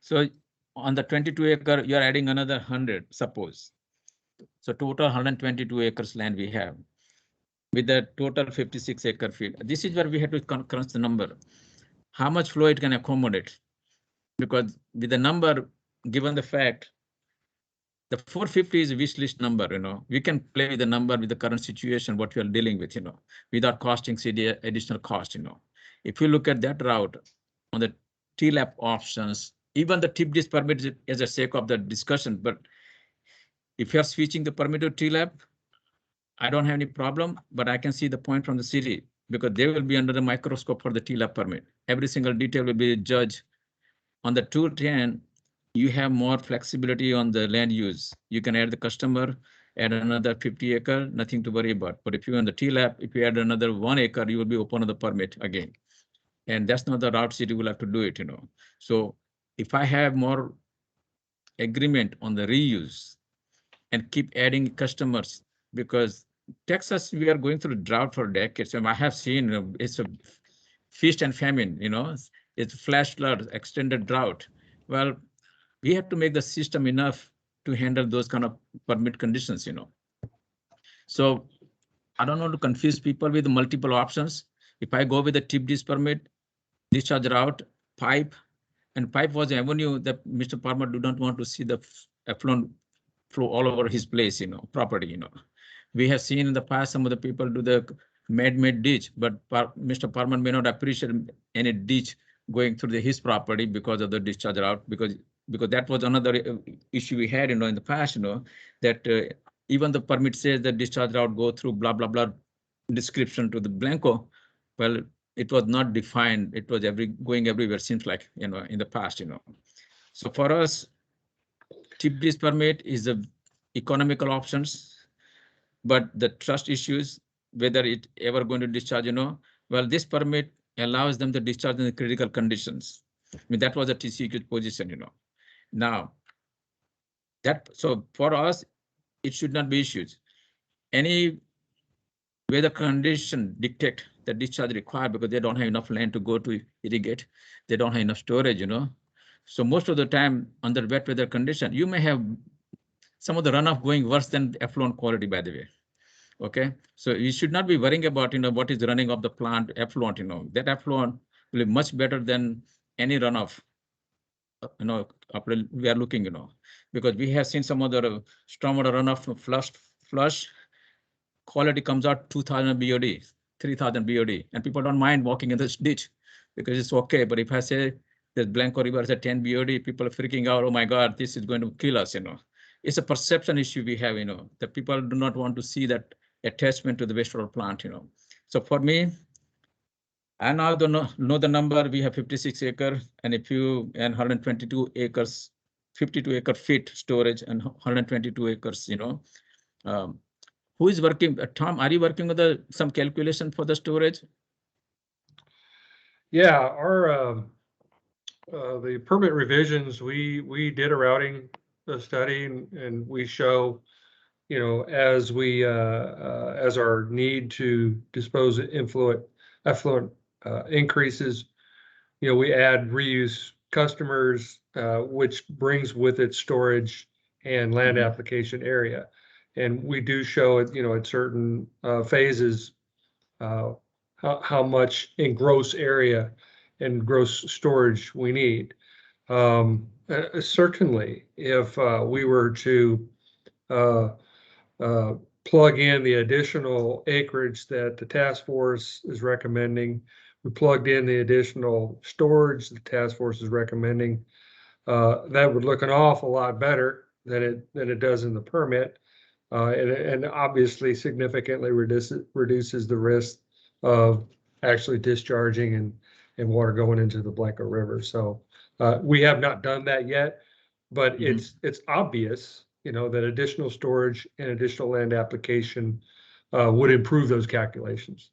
So on the 22 acre, you're adding another 100, suppose. So total 122 acres land we have with the total 56 acre feet. This is where we have to crunch the number. How much flow it can accommodate? Because with the number, given the fact, the 450 is a wish list number, we can play with the number with the current situation, what we are dealing with, without costing city additional cost, If you look at that route on the TLAP options, even the tip dish permit is a sake of the discussion, but if you're switching the permit to TLAP, I don't have any problem, but I can see the point from the city because they will be under the microscope for the TLAP permit. Every single detail will be judged. On the 210, you have more flexibility on the land use. You can add the customer, add another 50 acre, nothing to worry about. But if you're on the TLAP, if you add another 1 acre, you will be open on the permit again. And that's not the route city will have to do it, So if I have more agreement on the reuse and keep adding customers, because Texas, we are going through drought for decades. And I have seen it's a feast and famine, it's flash flood, extended drought. Well, we have to make the system enough to handle those kind of permit conditions, So I don't want to confuse people with multiple options. If I go with the tip dish permit, discharge route, pipe, and pipe was the avenue that Mr. Parma do not want to see the effluent flow all over his place, property, We have seen in the past some of the people do the man-made ditch, but Mr. Parma may not appreciate any ditch going through his property because of the discharge route, because that was another issue we had, in the past, that even the permit says that discharge route go through blah, blah, blah description to the Blanco. Well, it was not defined. It was going everywhere, seems like, in the past, So for us, tip dish permit is the economical options, but the trust issues, whether it ever going to discharge, well, this permit allows them to discharge in the critical conditions. I mean, that was a TCEQ position, Now, so for us, it should not be issued. Any where the condition dictate the discharge required because they don't have enough land to go to irrigate. They don't have enough storage, So most of the time under wet weather condition, you may have some of the runoff going worse than effluent quality, by the way. Okay, so you should not be worrying about, what is running off the plant effluent, that effluent will be much better than any runoff, we are looking, because we have seen some of the stormwater runoff from flush quality comes out 2000 BOD, 3000 BOD, and people don't mind walking in this ditch because it's okay. But if I say the Blanco River is at 10 BOD, people are freaking out. Oh my God, this is going to kill us, It's a perception issue we have, that people do not want to see that attachment to the wastewater plant, So for me, I now don't know the number. We have 56 acre, and 122 acres, 52 acre feet storage and 122 acres, who is working? Tom, are you working with some calculation for the storage? Yeah, our the permit revisions, we did a routing study, and we show, as our need to dispose of effluent increases, we add reuse customers, which brings with it storage and land application area. And we do show it, at certain phases, how much in gross area and gross storage we need. Certainly, if we were to plug in the additional acreage that the task force is recommending, we plugged in the additional storage the task force is recommending, that would look an awful lot better than it does in the permit, and obviously significantly reduces the risk of actually discharging and water going into the Blanco River. So we have not done that yet, but it's obvious, that additional storage and additional land application would improve those calculations.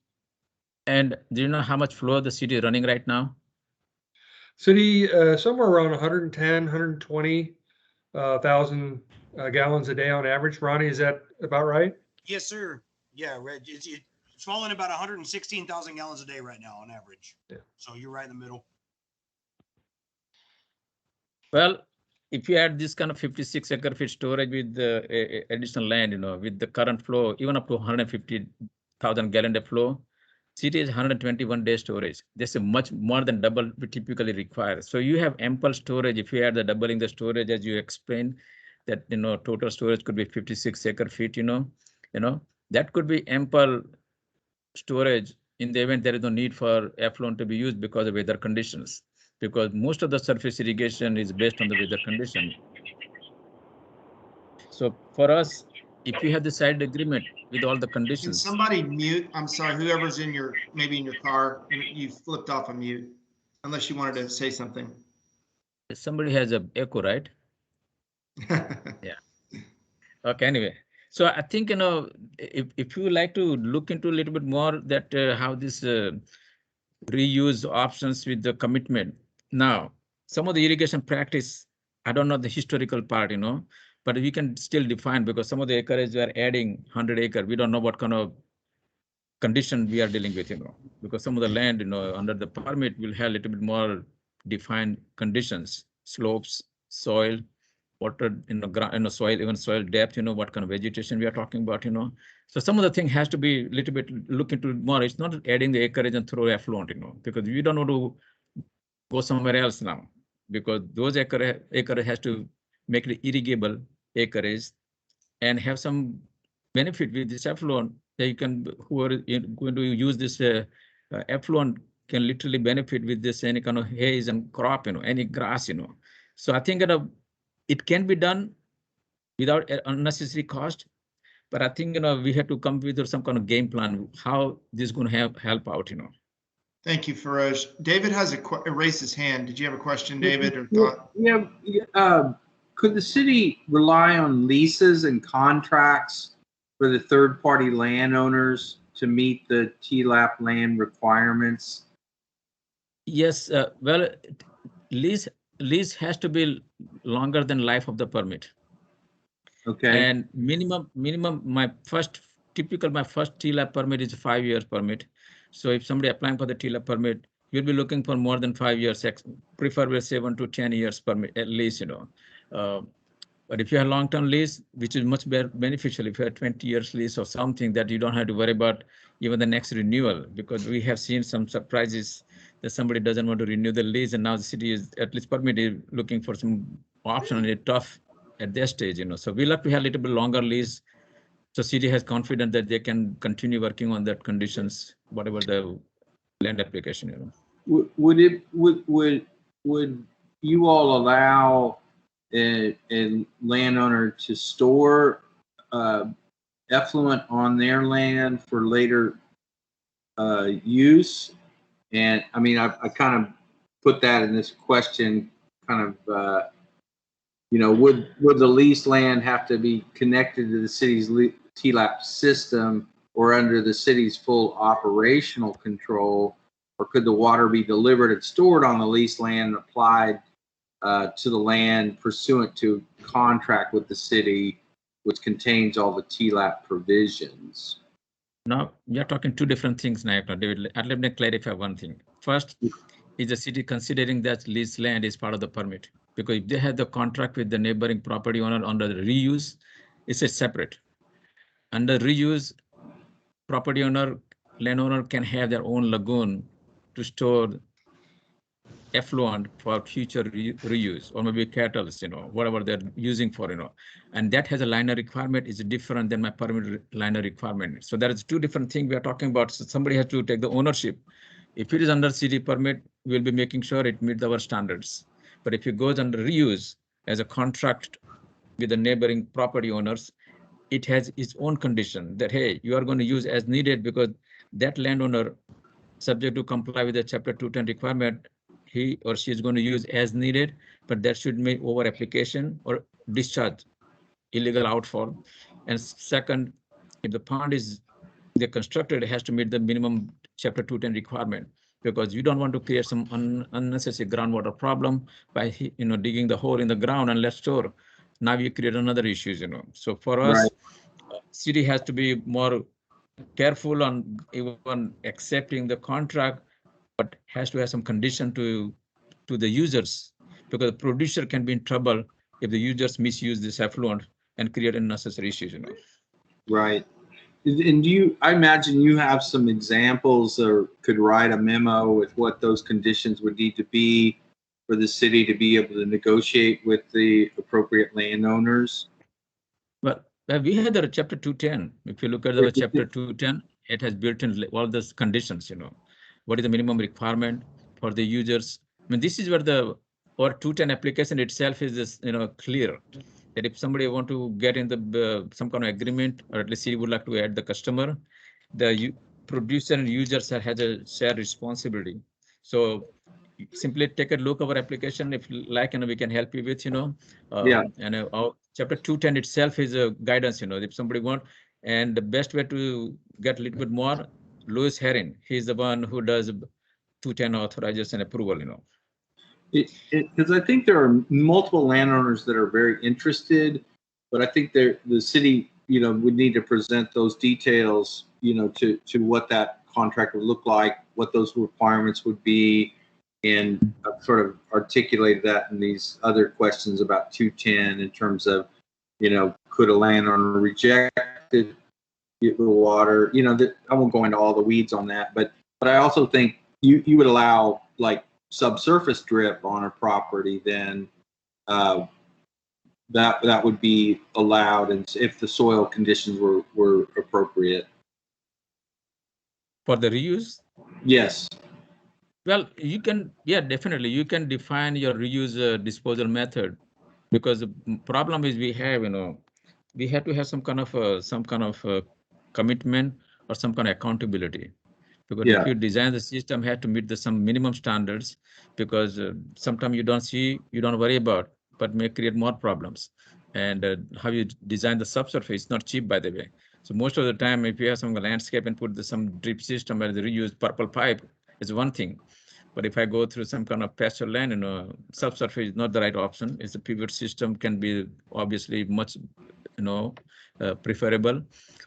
And do you know how much flow the city is running right now? City, somewhere around 110, 120,000 gallons a day on average. Ronnie, is that about right? Yes, sir. Yeah, Reg, it's falling about 116,000 gallons a day right now on average. Yeah. So you're right in the middle. Well, if you add this kind of 56 acre feet storage with the additional land, with the current flow, even up to 150,000 gallon day flow, city is 121 day storage. This is much more than double we typically require. So you have ample storage. If you add the doubling the storage, as you explained, that total storage could be 56 acre feet. That could be ample storage in the event there is no need for effluent to be used because of weather conditions. Because most of the surface irrigation is based on the weather condition. So for us, if you have the side agreement with all the conditions. Can somebody mute? I'm sorry, whoever's maybe in your car, you flipped off a mute, unless you wanted to say something. Somebody has an echo, right? Yeah. Okay, anyway. So I think, if you would like to look into a little bit more that how this reuse options with the commitment. Now, some of the irrigation practice, I don't know the historical part, but we can still define because some of the acreage we are adding 100 acre. We don't know what kind of condition we are dealing with, because some of the land, under the permit will have a little bit more defined conditions, slopes, soil, water, soil, even soil depth, what kind of vegetation we are talking about, So some of the thing has to be a little bit look into more. It's not adding the acreage and throw effluent, because we don't want to go somewhere else now, because those acreage has to make it irrigable acreage and have some benefit with this effluent. They can, who are going to use this effluent can literally benefit with this any kind of haze and crop, any grass, So I think it can be done without unnecessary cost, but I think we have to come with some kind of game plan how this is going to help out. Thank you, Feroz. David has raised his hand. Did you have a question, David, or thought? Yeah. Could the city rely on leases and contracts for the third-party landowners to meet the TLAP land requirements? Yes, well, lease has to be longer than life of the permit. Okay. And minimum, my first TLAP permit is a 5 years permit. So if somebody applying for the TLAP permit, you'll be looking for more than 5 years, preferably 7 to 10 years permit at least, But if you have long-term lease, which is much beneficial, if you have 20 years lease or something that you don't have to worry about even the next renewal, because we have seen some surprises that somebody doesn't want to renew the lease, and now the city is at least permitted looking for some option, and it's tough at their stage, So we like to have a little bit longer lease, so city has confidence that they can continue working on that conditions, whatever the land application, Would you all allow a landowner to store effluent on their land for later use? And I mean, I kind of put that in this question, kind of, would the leased land have to be connected to the city's TLAP system or under the city's full operational control? Or could the water be delivered and stored on the leased land and applied to the land pursuant to contract with the city, which contains all the TLAP provisions? Now, we are talking two different things now, David. Let me clarify one thing. First, is the city considering that leased land is part of the permit? Because if they have the contract with the neighboring property owner under the reuse, it's a separate. Under reuse, property owner, landowner can have their own lagoon to store effluent for future reuse, or maybe cattle, whatever they're using for, and that has a liner requirement is different than my permit liner requirement. So there is two different things we are talking about. So somebody has to take the ownership. If it is under city permit, we'll be making sure it meets our standards. But if it goes under reuse as a contract with the neighboring property owners, it has its own condition that, hey, you are going to use as needed, because that landowner, subject to comply with the Chapter 210 requirement, he or she is going to use as needed, but that should make over application or discharge illegal outfall. And second, if the pond is constructed, it has to meet the minimum Chapter 210 requirement, because you don't want to create some unnecessary groundwater problem by digging the hole in the ground and let's store. Now you create another issues, So for us, city has to be more careful on even accepting the contract, but has to have some condition to the users, because the producer can be in trouble if the users misuse this effluent and create unnecessary issues, Right. And I imagine you have some examples, or could write a memo with what those conditions would need to be for the city to be able to negotiate with the appropriate landowners? Well, we had the Chapter 210. If you look at the Chapter 210, it has built in all those conditions, What is the minimum requirement for the users? I mean, this is where our 210 application itself is this, clear that if somebody want to get in the some kind of agreement, or at least he would like to add the customer, the producer and users has a shared responsibility. So simply take a look at our application if you like, and we can help you with, and our Chapter 210 itself is a guidance, if somebody want, and the best way to get a little bit more, Louis Herring, he's the one who does 210 authorization approval, Because I think there are multiple landowners that are very interested, but I think the city, would need to present those details, to what that contract would look like, what those requirements would be, and sort of articulate that in these other questions about 210 in terms of, could a landowner reject the water? I won't go into all the weeds on that, but I also think you would allow like subsurface drip on a property, then that would be allowed, and if the soil conditions were appropriate. For the reuse? Yes. Well, you can, definitely. You can define your reuse disposal method, because the problem is we have, we have to have some kind of commitment or some kind of accountability. Because Yeah. if you design the system, have to meet some minimum standards, because sometimes you don't worry about, but may create more problems. And how you design the subsurface is not cheap, by the way. So most of the time, if you have some landscape and put some drip system where they reuse purple pipe, is one thing. But if I go through some kind of pasture land, subsurface is not the right option. It's a pivot system can be obviously much, preferable.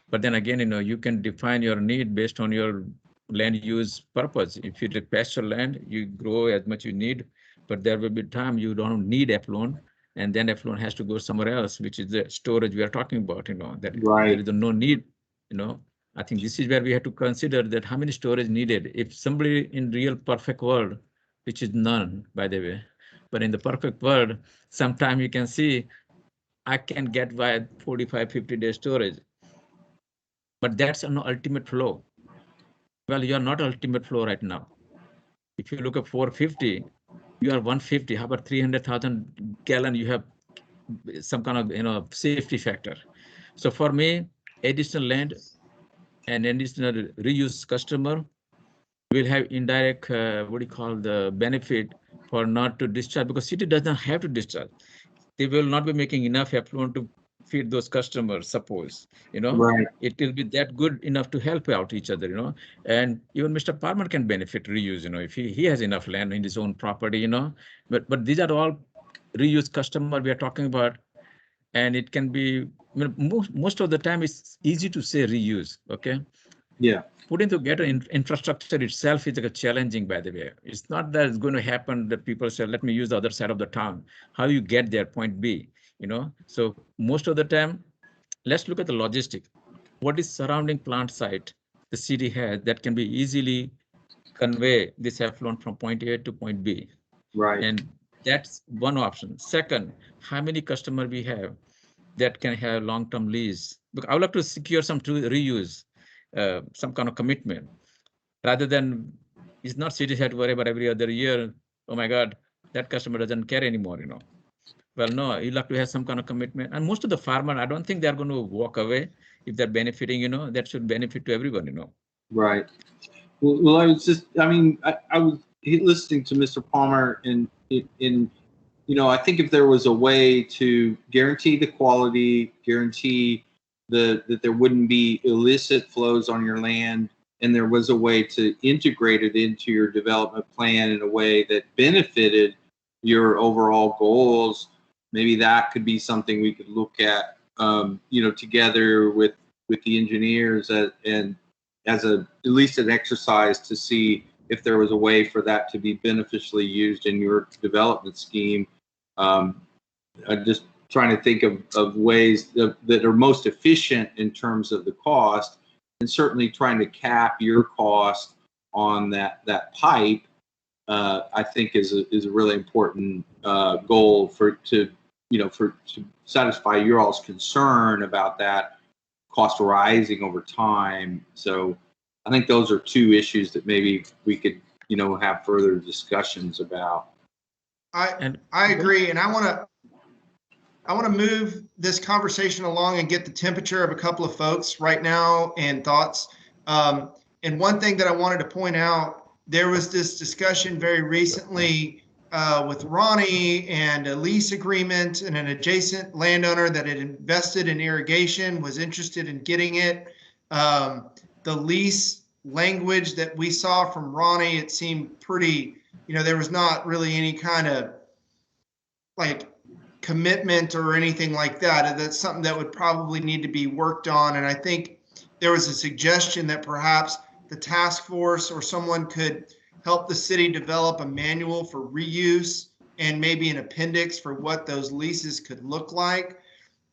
But then again, you can define your need based on your land use purpose. If you take pasture land, you grow as much you need, but there will be time you don't need effluent, and then effluent has to go somewhere else, which is the storage we are talking about. That Right. there is no need. I think this is where we have to consider that how many storage needed. If somebody in real perfect world, which is none, by the way, but in the perfect world, sometime you can see I can get by 45, 50 days storage. But that's an ultimate flow. Well, you are not ultimate flow right now. If you look at 450, you are 150. How about 300,000 gallon? You have some kind of safety factor. So for me, additional land and additional reuse customer will have indirect, the benefit for not to discharge, because city does not have to discharge. They will not be making enough effluent to feed those customers, suppose, Right. it will be that good enough to help out each other, and even Mr. Parman can benefit reuse, if he has enough land in his own property, but these are all reuse customer we are talking about. And it can be, most of the time it's easy to say reuse, okay? Yeah. Putting together infrastructure itself is challenging, by the way. It's not that it's going to happen that people say, let me use the other side of the town. How you get there, point B, So most of the time, let's look at the logistic. What is surrounding plant site the city has that can be easily convey this effluent from point A to point B? Right. And that's one option. Second, how many customers we have that can have long-term lease? Because I would like to secure some reuse, some kind of commitment, rather than it's not cities have to worry about every other year. Oh my God, that customer doesn't care anymore, Well, no, you'll have to have some kind of commitment. And most of the farmers, I don't think they're going to walk away if they're benefiting, that should benefit to everyone, Right. Well, I was listening to Mr. Palmer, and I think if there was a way to guarantee the quality, guarantee that there wouldn't be illicit flows on your land, and there was a way to integrate it into your development plan in a way that benefited your overall goals, maybe that could be something we could look at, together with the engineers and as at least an exercise to see if there was a way for that to be beneficially used in your development scheme. I'm just trying to think of ways that are most efficient in terms of the cost, and certainly trying to cap your cost on that pipe. I think is a really important goal to satisfy your all's concern about that cost rising over time. So I think those are two issues that maybe we could, have further discussions about. I agree, and I want to move this conversation along and get the temperature of a couple of folks right now and thoughts. And one thing that I wanted to point out, there was this discussion very recently with Ronnie and a lease agreement, and an adjacent landowner that had invested in irrigation was interested in getting it. The lease language that we saw from Ronnie, it seemed pretty, there was not really any kind of commitment or anything like that. That's something that would probably need to be worked on. And I think there was a suggestion that perhaps the task force or someone could help the city develop a manual for reuse and maybe an appendix for what those leases could look like.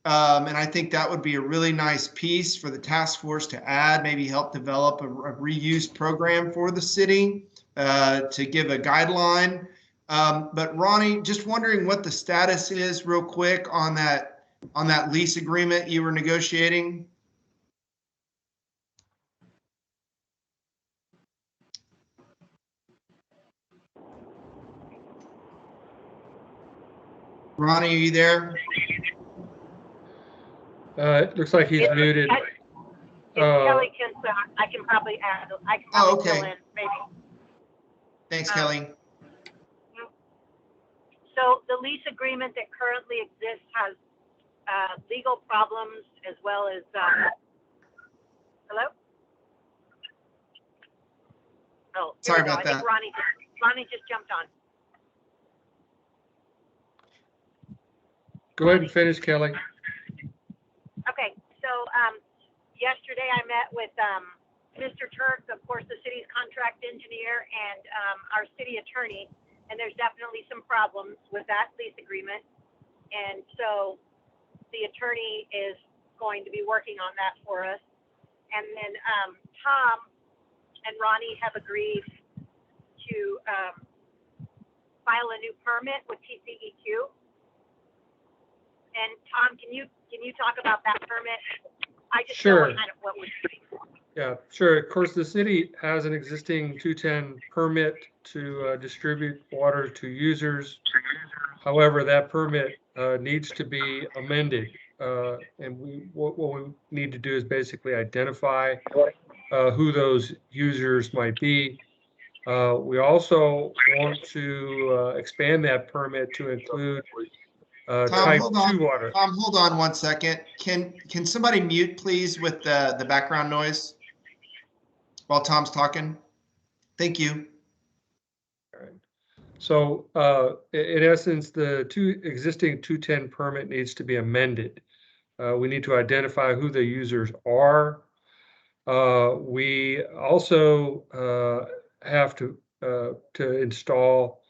And I think that would be a really nice piece for the task force to add, maybe help develop a reuse program for the city to give a guideline. But Ronnie, just wondering what the status is real quick on that lease agreement you were negotiating. Ronnie, are you there? It looks like he's muted. Kelly Kinsler. I can probably add, I can Oh, probably fill okay. in maybe. Thanks, Kelly. So the lease agreement that currently exists has legal problems as well as, hello? Oh, here Sorry we go. about I think that. Ronnie just jumped on. Go ahead and finish, Kelly. Okay, so yesterday I met with Mr. Turk, of course, the city's contract engineer, and our city attorney, and there's definitely some problems with that lease agreement. And so the attorney is going to be working on that for us. And then Tom and Ronnie have agreed to file a new permit with TCEQ. And Tom, can you talk about that permit? I just know Sure. kind of what we're doing. Yeah, sure. Of course, the city has an existing 210 permit to distribute water to users. However, that permit needs to be amended. And what we need to do is basically identify who those users might be. We also want to expand that permit to include Tom, type hold 2 on. water. Tom, hold on 1 second. Can somebody mute, please, with the background noise while Tom's talking? Thank you. All right. So in essence, the existing 210 permit needs to be amended. We need to identify who the users are. We also have to install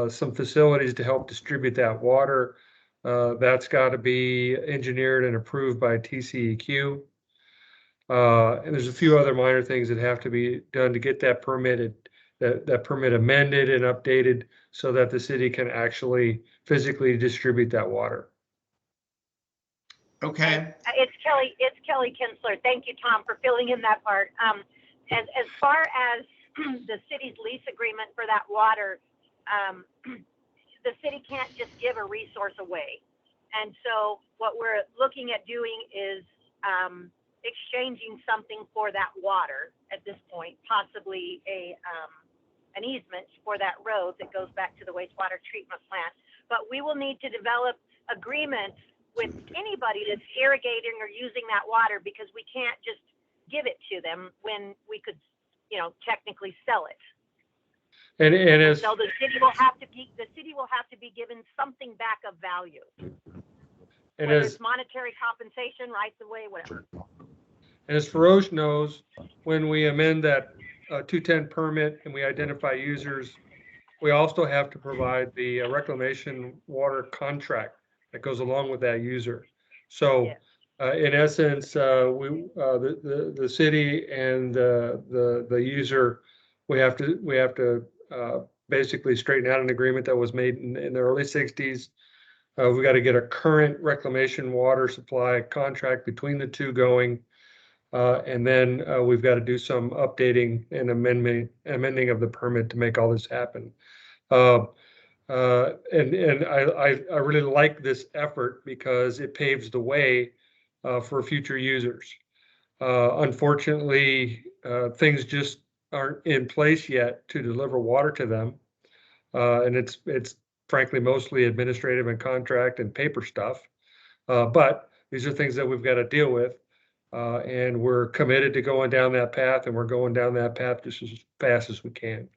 some facilities to help distribute that water. That's got to be engineered and approved by TCEQ. And there's a few other minor things that have to be done to get that permitted, that permit amended and updated so that the city can actually physically distribute that water. Okay. It's Kelly Kinsler. Thank you, Tom, for filling in that part. As far as the city's lease agreement for that water, the city can't just give a resource away. And so what we're looking at doing is exchanging something for that water at this point, possibly an easement for that road that goes back to the wastewater treatment plant. But we will need to develop agreements with anybody that's irrigating or using that water, because we can't just give it to them when we could, technically sell it. And so the city will have to be given something back of value. And whether it's monetary compensation, rights of way, whatever. And as Feroz knows, when we amend that 210 permit and we identify users, we also have to provide the reclamation water contract that goes along with that user. So in essence, the city and the user, we have to basically straighten out an agreement that was made in the early 60s. We got to get a current reclamation water supply contract between the two going. And then we've got to do some updating and amending of the permit to make all this happen. And I really like this effort because it paves the way for future users. Unfortunately, things just aren't in place yet to deliver water to them. And it's frankly mostly administrative and contract and paper stuff. But these are things that we've got to deal with. And we're committed to going down that path, and we're going down that path just as fast as we can.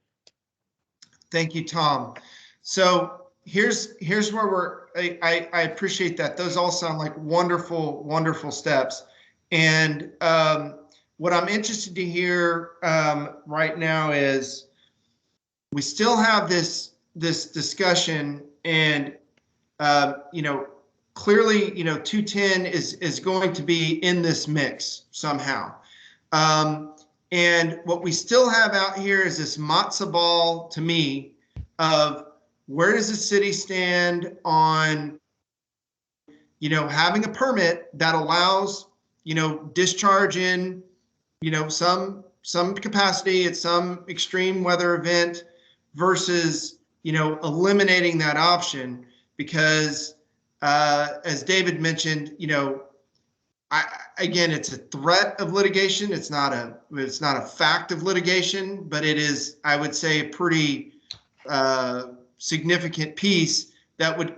Thank you, Tom. So here's where I appreciate that. Those all sound like wonderful, wonderful steps. And what I'm interested to hear right now is we still have this discussion, and clearly, 210 is going to be in this mix somehow. And what we still have out here is this matzo ball, to me, of where does the city stand on, having a permit that allows, discharge in, some capacity at some extreme weather event versus, eliminating that option because, as David mentioned, Again, it's a threat of litigation. It's not a fact of litigation, but it is, I would say, a pretty significant piece that would,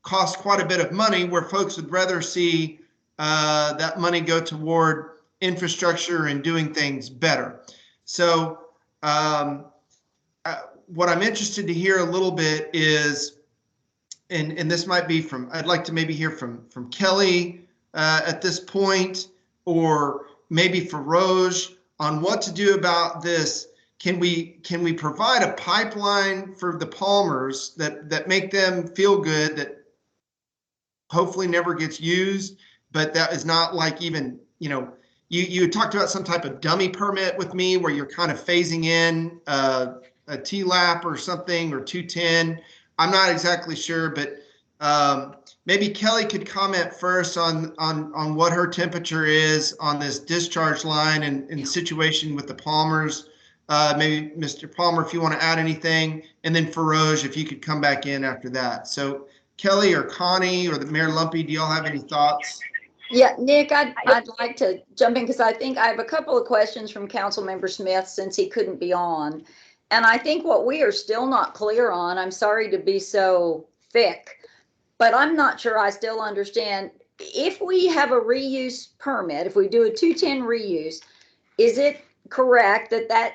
cost quite a bit of money, where folks would rather see that money go toward infrastructure and doing things better. So what I'm interested to hear a little bit is, and this might be from, I'd like to maybe hear from Kelly at this point, or maybe Feroz, on what to do about this. Can we provide a pipeline for the Palmers that make them feel good, that hopefully never gets used, but that is not like, even, you talked about some type of dummy permit with me where you're kind of phasing in a TLAP or something, or 210. I'm not exactly sure, but maybe Kelly could comment first on what her temperature is on this discharge line and situation with the Palmers. Maybe Mr. Palmer, if you want to add anything, and then Feroz, if you could come back in after that. So Kelly or Connie or the Mayor Lumpy, do y'all have any thoughts? Yeah, Nick, I'd like to jump in, because I think I have a couple of questions from Councilmember Smith, since he couldn't be on. And I think what we are still not clear on, I'm sorry to be so thick, but I'm not sure I still understand. If we have a reuse permit, if we do a 210 reuse, is it correct that that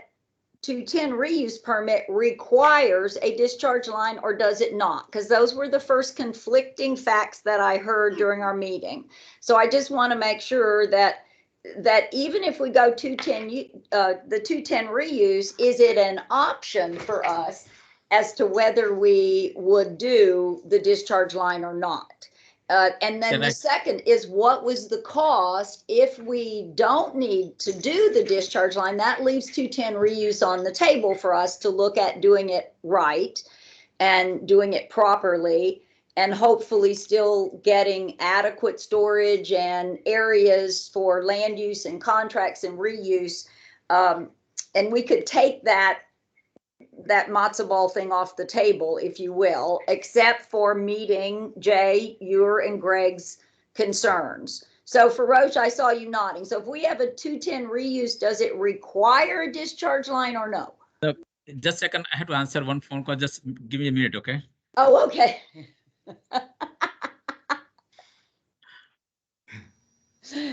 210 reuse permit requires a discharge line, or does it not? Because those were the first conflicting facts that I heard during our meeting. So I just want to make sure that even if we go 210, the 210 reuse, is it an option for us as to whether we would do the discharge line or not? And then the second is, what was the cost if we don't need to do the discharge line? That leaves 210 reuse on the table for us to look at doing it right and doing it properly, and hopefully still getting adequate storage and areas for land use and contracts and reuse. And we could take that matzo ball thing off the table, if you will, except for meeting Jay, your and Greg's concerns. So Feroz, I saw you nodding. So if we have a 210 reuse, does it require a discharge line or no? Just a second, I have to answer one phone call. Just give me a minute, okay? Oh, okay.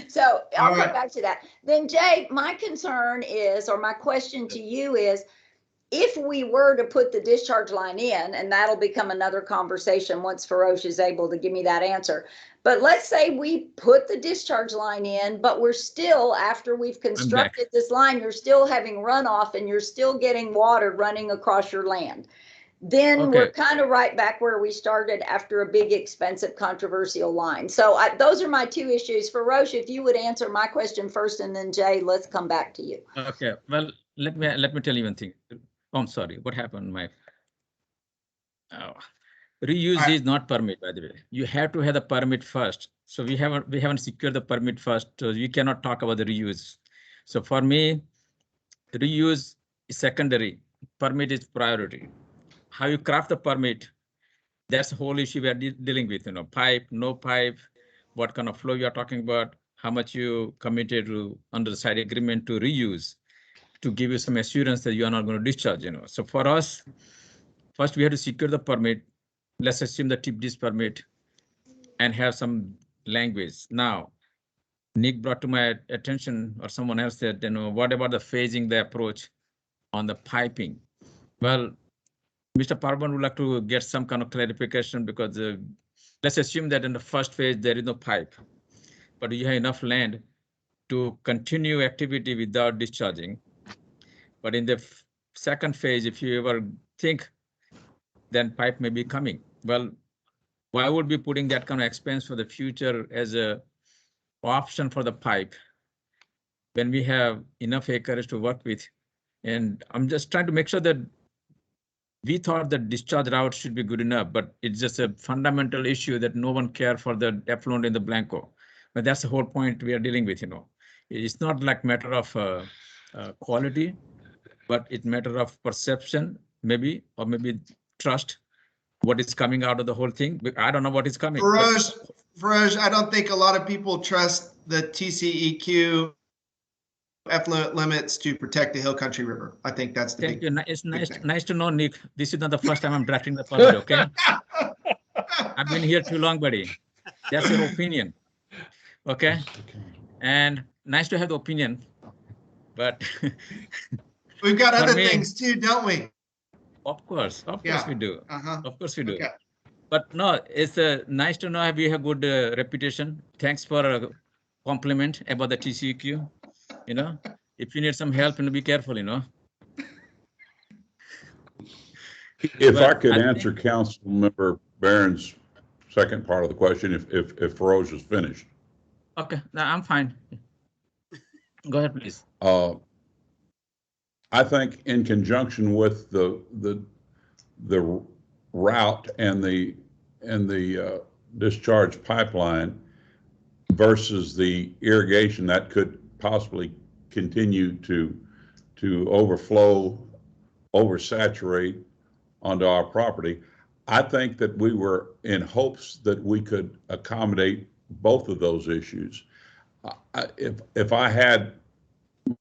So I'll come back to that. Then Jay, my concern is, or my question to you is, if we were to put the discharge line in, and that'll become another conversation once Feroz is able to give me that answer. But let's say we put the discharge line in, but we're still, after we've constructed this line, you're still having runoff and you're still getting water running across your land. Then we're kind of right back where we started after a big, expensive, controversial line. So those are my two issues. Feroz, if you would answer my question first, and then Jay, let's come back to you. Okay, well, let me tell you one thing. Oh, I'm sorry, what happened? Reuse is not permit, by the way. You have to have the permit first. So we haven't secured the permit first, so we cannot talk about the reuse. So for me, reuse is secondary, permit is priority. How you craft the permit, that's the whole issue we are dealing with, pipe, no pipe, what kind of flow you are talking about, how much you committed to under the side agreement to reuse, to give you some assurance that you are not going to discharge, So for us, first we have to secure the permit. Let's assume the tip dish permit and have some language. Now, Nick brought to my attention, or someone else said, what about the phasing the approach on the piping? Well, Mr. Parban would like to get some kind of clarification, because let's assume that in the first phase, there is no pipe, but you have enough land to continue activity without discharging. But in the second phase, if you ever think, then pipe may be coming. Well, why would be putting that kind of expense for the future as a option for the pipe when we have enough acres to work with? And I'm just trying to make sure that we thought that discharge route should be good enough, but it's just a fundamental issue that no one cares for the effluent in the Blanco. But that's the whole point we are dealing with, It's not like matter of quality, but it's matter of perception, maybe, or maybe trust, what is coming out of the whole thing. I don't know what is coming. Feroz, Feroz, I don't think a lot of people trust the TCEQ effluent limits to protect the Hill Country River. I think that's the Thank big. you. It's nice, thing. nice to know, Nick. This is not the first time I'm drafting the permit, okay? I've been here too long, buddy. That's your opinion. Okay? And nice to have the opinion, but we've got for other me, things too, don't we? Of course we do. Of course we do. Okay. But no, it's nice to know you have good reputation. Thanks for a compliment about the TCEQ. You know, if you need some help, be careful. If But I could I answer Council Member Barron's second part of the question, if Feroz is finished. Okay, no, I'm fine. Go ahead, please. I think in conjunction with the route and the discharge pipeline versus the irrigation that could possibly continue to overflow, oversaturate onto our property, I think that we were in hopes that we could accommodate both of those issues. If I had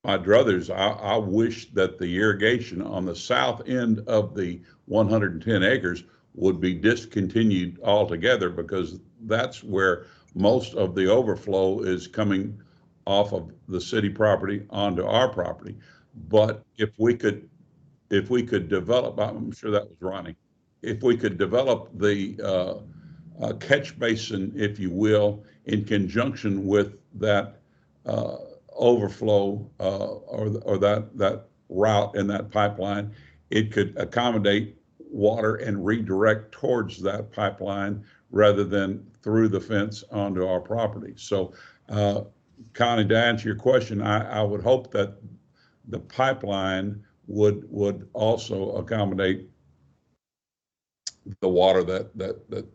my druthers, I wish that the irrigation on the south end of the 110 acres would be discontinued altogether, because that's where most of the overflow is coming off of the city property onto our property. But if we could develop, I'm sure that was Ronnie, if we could develop the catch basin, if you will, in conjunction with that overflow or that route in that pipeline, it could accommodate water and redirect towards that pipeline rather than through the fence onto our property. So, Connie, to answer your question, I would hope that the pipeline would also accommodate the water that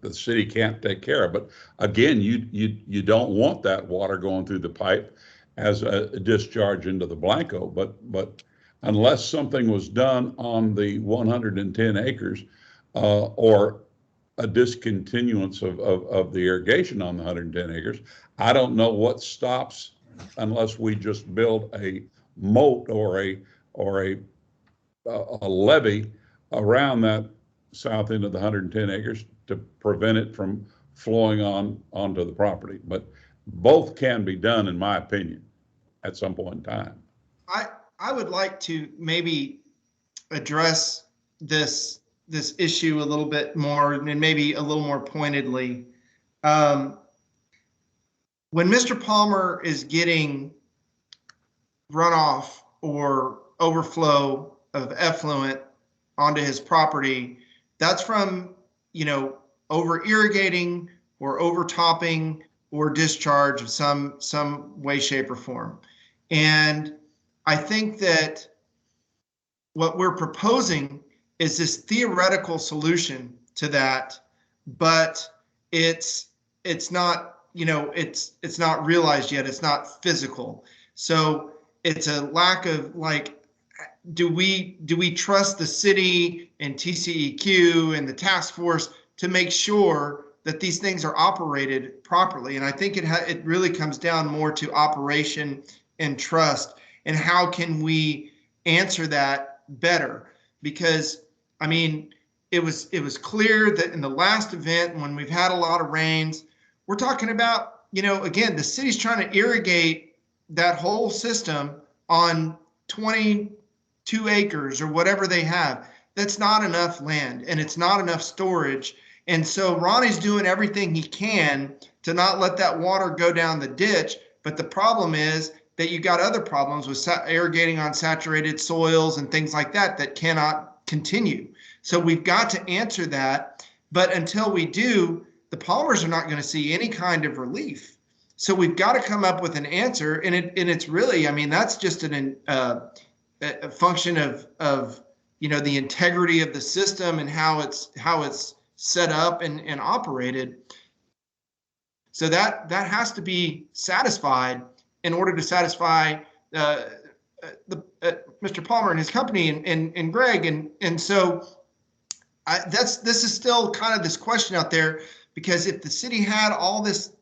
the city can't take care of. But again, you don't want that water going through the pipe as a discharge into the Blanco. But unless something was done on the 110 acres or a discontinuance of the irrigation on the 110 acres, I don't know what stops, unless we just build a moat or a levee around that south end of the 110 acres to prevent it from flowing onto the property. But both can be done, in my opinion, at some point in time. I would like to maybe address this issue a little bit more, and maybe a little more pointedly. When Mr. Palmer is getting runoff or overflow of effluent onto his property, that's from, over irrigating or overtopping or discharge of some way, shape, or form. And I think that what we're proposing is this theoretical solution to that, but it's not, it's not realized yet. It's not physical. So it's a lack of, like, do we trust the city and TCEQ and the task force to make sure that these things are operated properly? And I think it really comes down more to operation and trust, and how can we answer that better? Because I mean, it was clear that in the last event, when we've had a lot of rains, we're talking about, again, the city's trying to irrigate that whole system on 22 acres or whatever they have. That's not enough land, and it's not enough storage. And so Ronnie's doing everything he can to not let that water go down the ditch. But the problem is that you got other problems with irrigating on saturated soils and things like that cannot continue. So we've got to answer that. But until we do, the Palmers are not going to see any kind of relief. So we've got to come up with an answer. And it's really, I mean, that's just a function of the integrity of the system and how it's set up and operated. So that has to be satisfied in order to satisfy Mr. Palmer and his company and Greg. And so this is still kind of this question out there, because if the city had all this,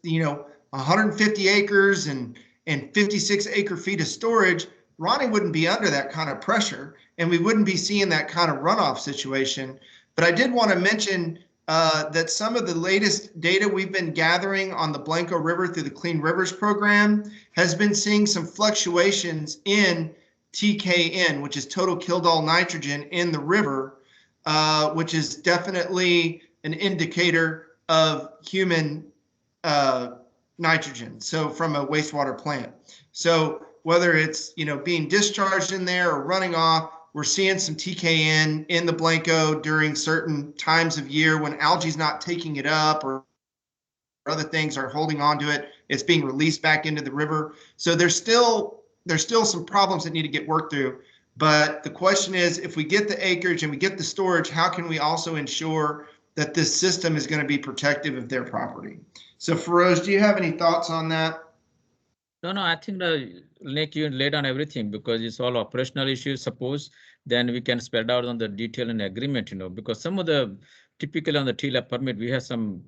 you know, 150 acres and 56 acre feet of storage, Ronnie wouldn't be under that kind of pressure, and we wouldn't be seeing that kind of runoff situation. But I did want to mention that some of the latest data we've been gathering on the Blanco River through the Clean Rivers program has been seeing some fluctuations in TKN, which is total killed nitrogen in the river, which is definitely an indicator of human nitrogen. So from a wastewater plant. So whether it's, you know, being discharged in there or running off, we're seeing some TKN in the Blanco during certain times of year when algae's not taking it up or other things are holding on to it. It's being released back into the river. So there's still some problems that need to get worked through. But the question is, if we get the acreage and we get the storage, how can we also ensure that this system is going to be protective of their property? So Feroz, do you have any thoughts on that? No, I think Nick, you laid on everything because it's all operational issues. Suppose then we can spread out on the detail and agreement, you know, because some of the typically on the TLAP permit, we have some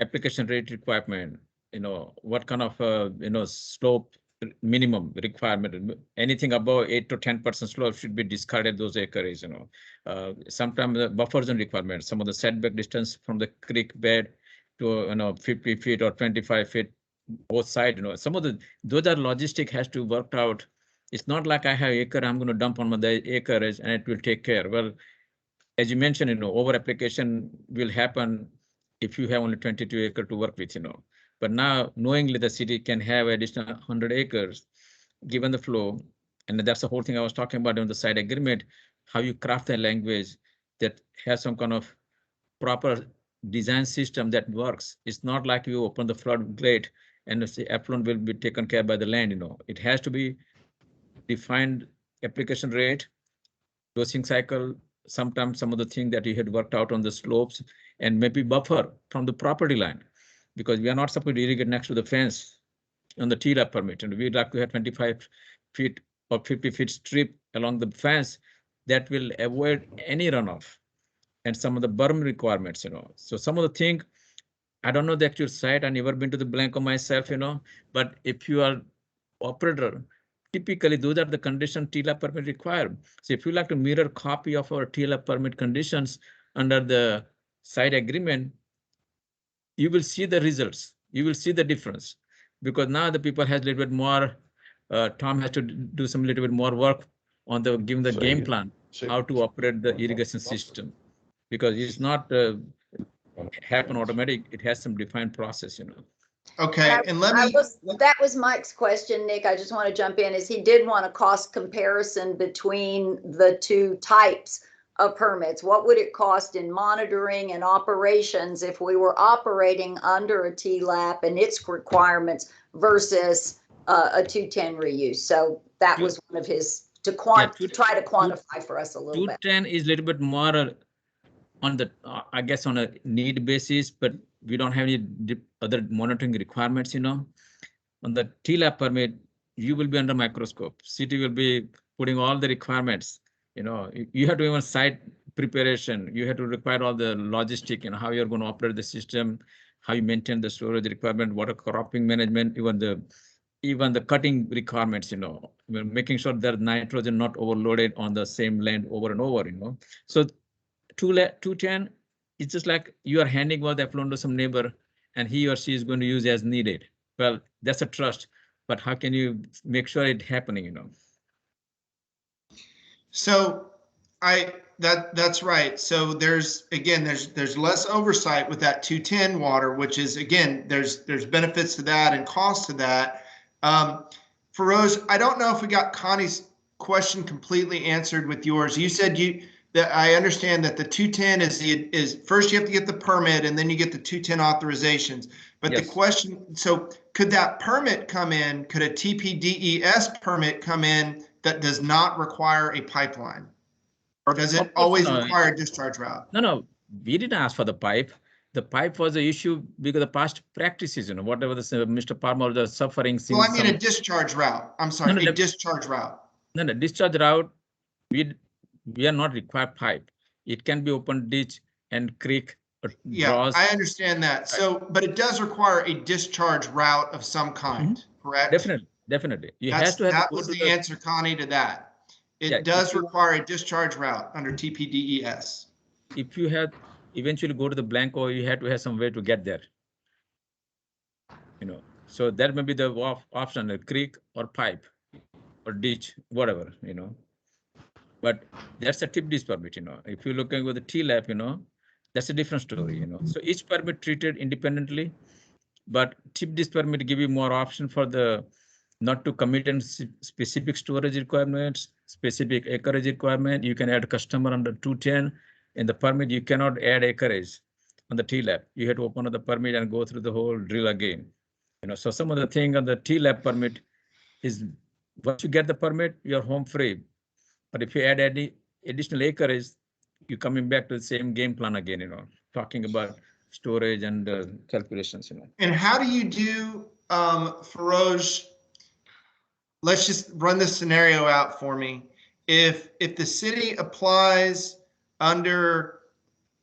application rate requirement, you know, what kind of, you know, slope minimum requirement, anything above 8 to 10% slope should be discarded those acres, you know. Sometimes the buffer zone requirement, some of the setback distance from the creek bed to, you know, 50 feet or 25 feet, both sides, you know, some of the, those are logistic has to work out. It's not like I have acre, I'm going to dump on the acreage and it will take care. Well, as you mentioned, you know, over application will happen if you have only 22 acres to work with, you know. But now knowingly the city can have additional 100 acres given the flow. And that's the whole thing I was talking about on the side agreement, how you craft a language that has some kind of proper design system that works. It's not like you open the floodgate and the effluent will be taken care by the land, you know. It has to be defined application rate, dosing cycle, sometimes some of the things that you had worked out on the slopes and maybe buffer from the property line, because we are not supposed to irrigate next to the fence on the TLAP permit. And we'd like to have 25 feet or 50 feet strip along the fence that will avoid any runoff and some of the berm requirements, you know. So some of the things, I don't know the actual site. I've never been to the Blanco myself, you know, but if you are operator, typically those are the conditions TLAP permit require. So if you like to mirror copy of our TLAP permit conditions under the site agreement, you will see the results. You will see the difference because now the people has a little bit more, Tom has to do some little bit more work on the given the game plan, how to operate the irrigation system, because it's not happen automatic. It has some defined process, you know. Okay, and let me. That was Mike's question, Nick. I just want to jump in. Is he did want a cost comparison between the two types of permits. What would it cost in monitoring and operations if we were operating under a TLAP and its requirements versus a 210 reuse? So that was one of his to try to quantify for us a little bit. 210 is a little bit more on the, I guess, on a need basis, but we don't have any other monitoring requirements, you know. On the TLAP permit, you will be under microscope. City will be putting all the requirements, you know. You have to even site preparation. You have to require all the logistic, you know, how you're going to operate the system, how you maintain the storage requirement, water cropping management, even the cutting requirements, you know, making sure that nitrogen not overloaded on the same land over and over, you know. So 210, it's just like you are handing over the effluent to some neighbor and he or she is going to use as needed. Well, that's a trust, but how can you make sure it's happening, you know? So that's right. So there's less oversight with that 210 water, which is, again, there's benefits to that and costs to that. Feroz, I don't know if we got Connie's question completely answered with yours. You said that I understand that the 210 is first you have to get the permit and then you get the 210 authorizations. But yes. The question, so could that permit come in? Could a TPDES permit come in that does not require a pipeline? Or does it always require a discharge route? No, we didn't ask for the pipe. The pipe was the issue because of the past practices, you know, whatever the Mr. Palmer was suffering. Well, I mean a discharge route. I'm sorry, discharge route. No, discharge route, we are not required pipe. It can be open ditch and creek Yeah, draws. I understand that. So, but it does require a discharge route of some kind, correct? Definitely. You have to That go was to the answer, Connie, to that. Yeah, It does require a discharge route under TPDES. if you have eventually go to the Blanco, you have to have some way to get there. So that may be the option, a creek or pipe or ditch, whatever, But that's a tip dish permit, If you're looking with the TLAP, that's a different story, So each permit treated independently, but tip dish permit give you more option for the not to commit in specific storage requirements, specific acreage requirement. You can add customer under 210. In the permit, you cannot add acreage on the TLAP. You have to open up the permit and go through the whole drill again. So some of the thing on the TLAP permit is once you get the permit, you're home free. But if you add any additional acreage, you're coming back to the same game plan again, talking about storage and calculations, And how do you do, Feroz, let's just run this scenario out for me. If the city applies under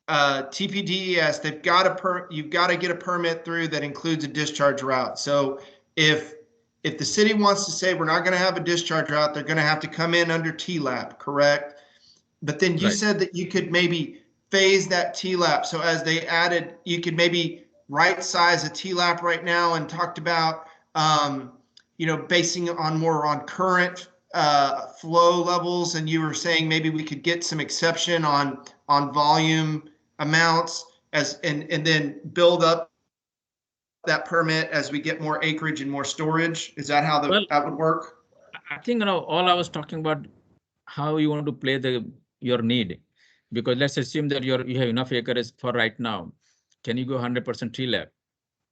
TPDES, you've got to get a permit through that includes a discharge route. So if the city wants to say we're not going to have a discharge route, they're going to have to come in under TLAP, correct? But then you said that you could maybe phase that TLAP. So as they added, you could maybe right size a TLAP right now and talked about, basing it on more on current flow levels. And you were saying maybe we could get some exception on volume amounts and then build up that permit as we get more acreage and more storage. Is that how that would work? I think all I was talking about how you want to play your need, because let's assume that you have enough acreage for right now. Can you go 100% TLAP?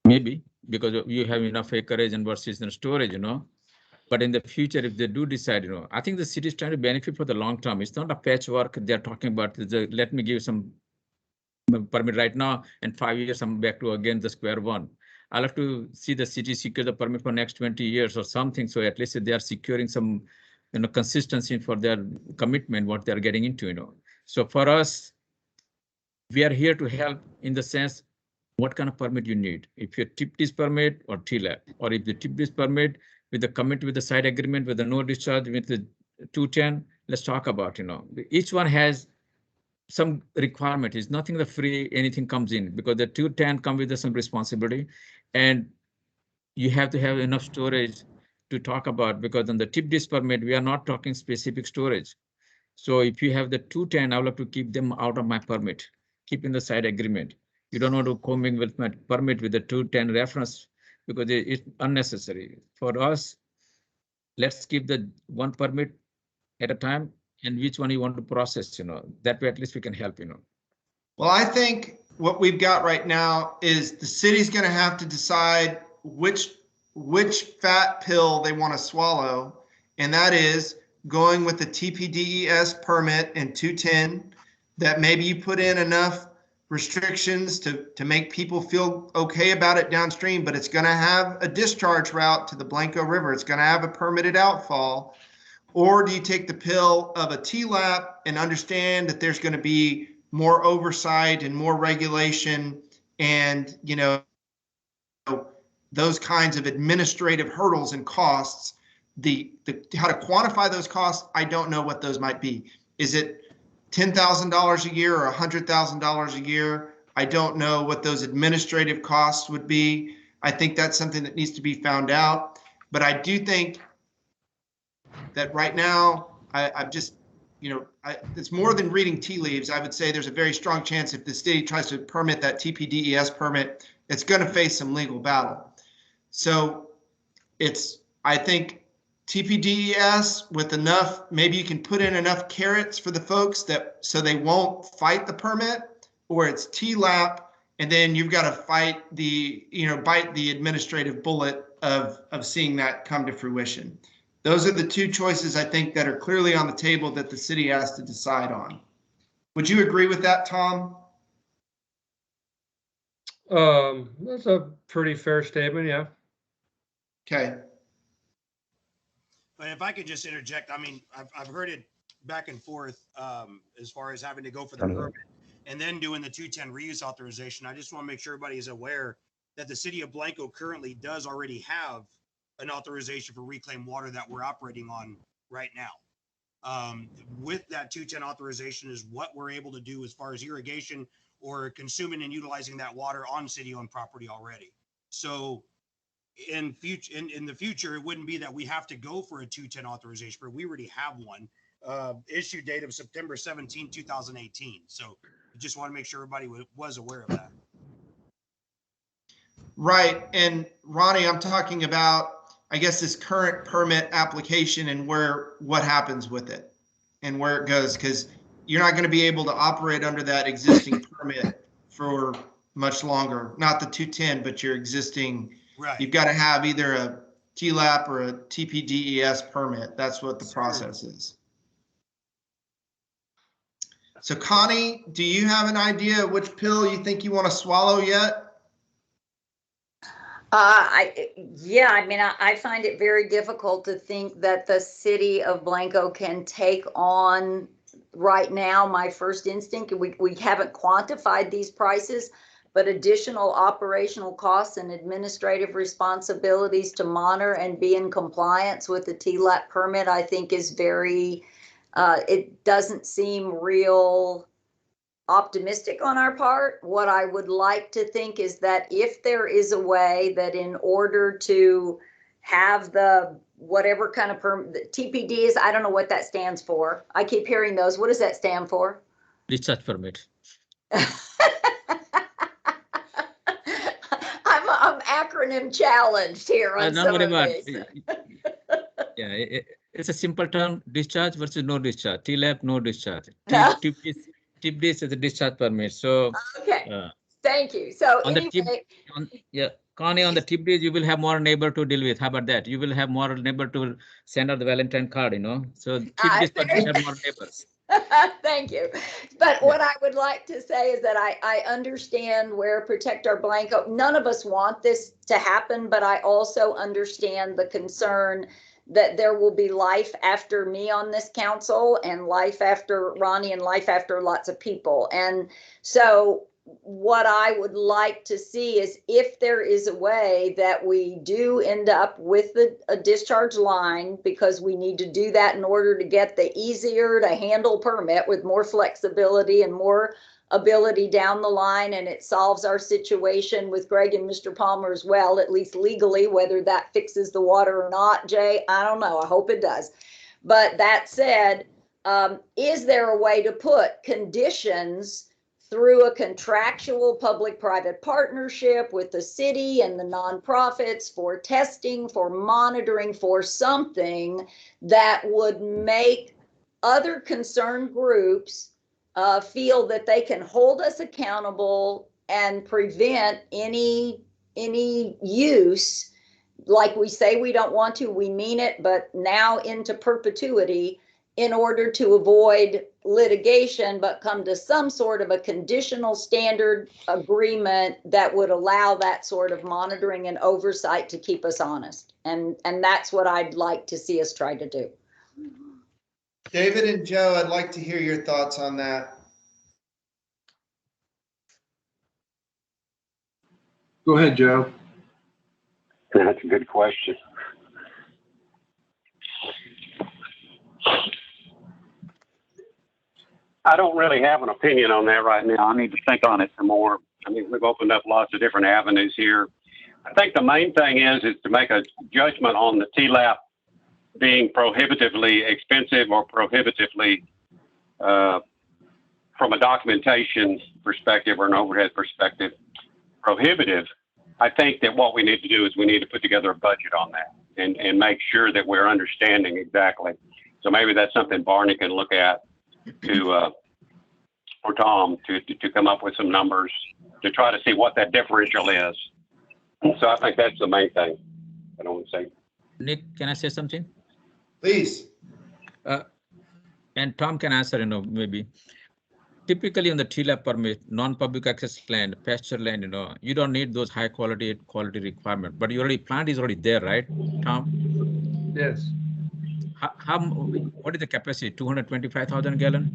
Maybe, because you have enough acreage and versus in storage, But in the future, if they do decide, I think the city is trying to benefit for the long term. It's not a patchwork they're talking about. Let me give some permit right now, and 5 years I'm back to again the square one. I'll have to see the city secure the permit for next 20 years or something. So at least they are securing some, consistency for their commitment, what they're getting into, So for us, we are here to help in the sense, what kind of permit you need. If you tip this permit or TLAP, or if you tip this permit with the commit with the side agreement, with the no discharge, with the 210, let's talk about, Each one has some requirement. Is nothing the free, anything comes in, because the 210 come with some responsibility, and you have to have enough storage to talk about, because on the tip dish permit, we are not talking specific storage. So if you have the 210, I will have to keep them out of my permit, keep in the side agreement. You don't want to coming with my permit with the 210 reference, because it's unnecessary. For us, let's keep the one permit at a time, and which one you want to process, that way at least we can help, Well, I think what we've got right now is the city's going to have to decide which fat pill they want to swallow, and that is going with the TPDES permit in 210, that maybe you put in enough restrictions to make people feel okay about it downstream, but it's going to have a discharge route to the Blanco River. It's going to have a permitted outfall. Or do you take the pill of a TLAP and understand that there's going to be more oversight and more regulation and, those kinds of administrative hurdles and costs? How to quantify those costs, I don't know what those might be. Is it $10,000 a year or $100,000 a year? I don't know what those administrative costs would be. I think that's something that needs to be found out. But I do think that right now, I've just, it's more than reading tea leaves. I would say there's a very strong chance if the city tries to permit that TPDES permit, it's going to face some legal battle. So I think TPDES with enough, maybe you can put in enough carrots for the folks so they won't fight the permit, or it's TLAP, and then you've got to bite the administrative bullet of seeing that come to fruition. Those are the two choices I think that are clearly on the table that the city has to decide on. Would you agree with that, Tom? That's a pretty fair statement, yeah. Okay. But if I could just interject, I mean, I've heard it back and forth as far as having to go for the permit and then doing the 210 reuse authorization. I just want to make sure everybody is aware that the city of Blanco currently does already have an authorization for reclaimed water that we're operating on right now. With that 210 authorization is what we're able to do as far as irrigation or consuming and utilizing that water on city-owned property already. So in the future, it wouldn't be that we have to go for a 210 authorization, but we already have one. Issue date of September 17, 2018. So I just want to make sure everybody was aware of that. Right. And Ronnie, I'm talking about, I guess, this current permit application and what happens with it and where it goes, because you're not going to be able to operate under that existing permit for much longer. Not the 210, but your existing. Right. You've got to have either a TLAP or a TPDES permit. That's what the process is. So Connie, do you have an idea which pill you think you want to swallow yet? I find it very difficult to think that the city of Blanco can take on right now. My first instinct, we haven't quantified these prices, but additional operational costs and administrative responsibilities to monitor and be in compliance with the TLAP permit, I think is very, it doesn't seem real optimistic on our part. What I would like to think is that if there is a way that in order to have the whatever kind of TPD is, I don't know what that stands for. I keep hearing those. What does that stand for? Discharge permit. I'm acronym challenged here on some of these. Yeah, it's a simple term: discharge versus no discharge. TLAP, no discharge. TIP is a discharge permit. So okay, thank you. So on anyway, Connie, on the TIP days, you will have more neighbor to deal with. How about that? You will have more neighbor to send out the Valentine card, you know. So TIP days have more neighbors. Thank you. But what I would like to say is that I understand where Protect Our Blanco, none of us want this to happen, but I also understand the concern that there will be life after me on this council and life after Ronnie and life after lots of people. And so what I would like to see is if there is a way that we do end up with a discharge line, because we need to do that in order to get the easier to handle permit with more flexibility and more ability down the line, and it solves our situation with Greg and Mr. Palmer as well, at least legally. Whether that fixes the water or not, Jay, I don't know. I hope it does. But that said, is there a way to put conditions through a contractual public-private partnership with the city and the nonprofits for testing, for monitoring, for something that would make other concerned groups feel that they can hold us accountable and prevent any use, like we say we don't want to, we mean it, but now into perpetuity, in order to avoid litigation, but come to some sort of a conditional standard agreement that would allow that sort of monitoring and oversight to keep us honest. And that's what I'd like to see us try to do. David and Joe, I'd like to hear your thoughts on that. Go ahead, Joe. That's a good question. I don't really have an opinion on that right now. I need to think on it some more. I mean, we've opened up lots of different avenues here. I think the main thing is to make a judgment on the TLAP being prohibitively expensive or prohibitively, from a documentation perspective or an overhead perspective, prohibitive. I think that what we need to do is we need to put together a budget on that and make sure that we're understanding exactly. So maybe that's something Barney can look at or Tom to come up with some numbers to try to see what that differential is. So I think that's the main thing I don't want to say. Nick, can I say something? Please. And Tom can answer, maybe. Typically on the TLAP permit, non-public access land, pasture land, you don't need those high quality requirement, but plant is already there, right, Tom? Yes. What is the capacity? 225,000 gallon?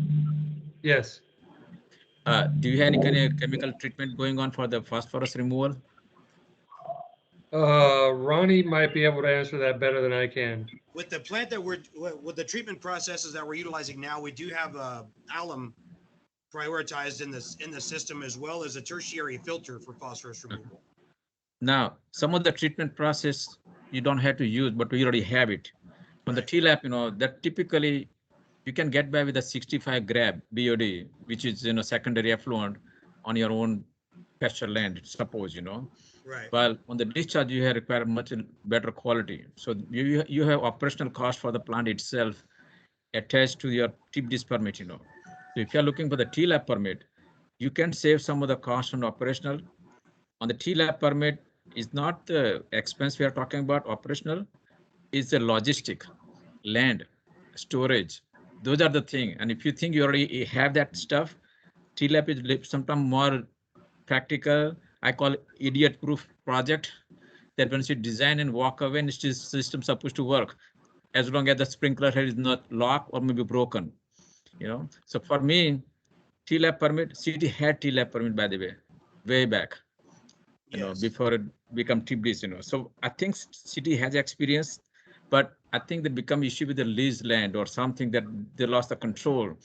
Yes. Do you have any kind of chemical treatment going on for the phosphorus removal? Ronnie might be able to answer that better than I can. With the plant that with the treatment processes that we're utilizing now, we do have alum prioritized in the system, as well as a tertiary filter for phosphorus removal. Now, some of the treatment process you don't have to use, but we already have it. On the TLAP, that typically you can get by with a 65 grab BOD, which is, secondary effluent on your own pasture land, suppose, Right. While on the discharge, you have require much better quality. So you have operational cost for the plant itself attached to your tip dish permit, So if you're looking for the TLAP permit, you can save some of the cost on operational. On the TLAP permit, is not the expense we are talking about operational, is the logistic, land, storage. Those are the thing. And if you think you already have that stuff, TLAP is sometimes more practical. I call it idiot-proof project. That once you design and walk away, and this system supposed to work, as long as the sprinkler head is not locked or maybe broken. So for me, TLAP permit, city had TLAP permit, by the way, way back. Before it become TBDs, So I think city has experience, but I think they become issue with the lease land or something that they lost the control.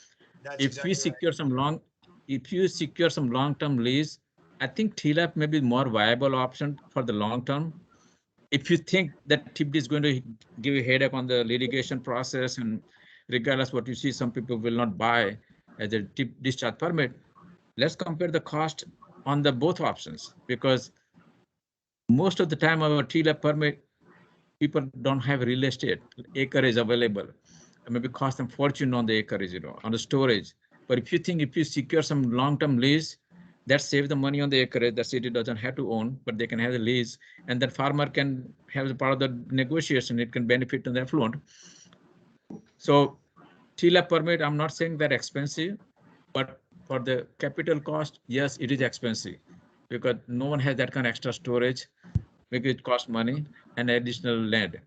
If you secure some long-term lease, I think TLAP may be more viable option for the long term. If you think that TBD is going to give you a headache on the litigation process, and regardless what you see, some people will not buy as a tip discharge permit. Let's compare the cost on the both options, because most of the time our TLAP permit, people don't have real estate acreage available. Maybe cost them fortune on the acreage, on the storage. But if you secure some long-term lease, that saves the money on the acreage. The city doesn't have to own, but they can have the lease, and that farmer can have the part of the negotiation. It can benefit to the affluent. So TLAP permit, I'm not saying that expensive, but for the capital cost, yes, it is expensive, because no one has that kind of extra storage, because it costs money and additional land.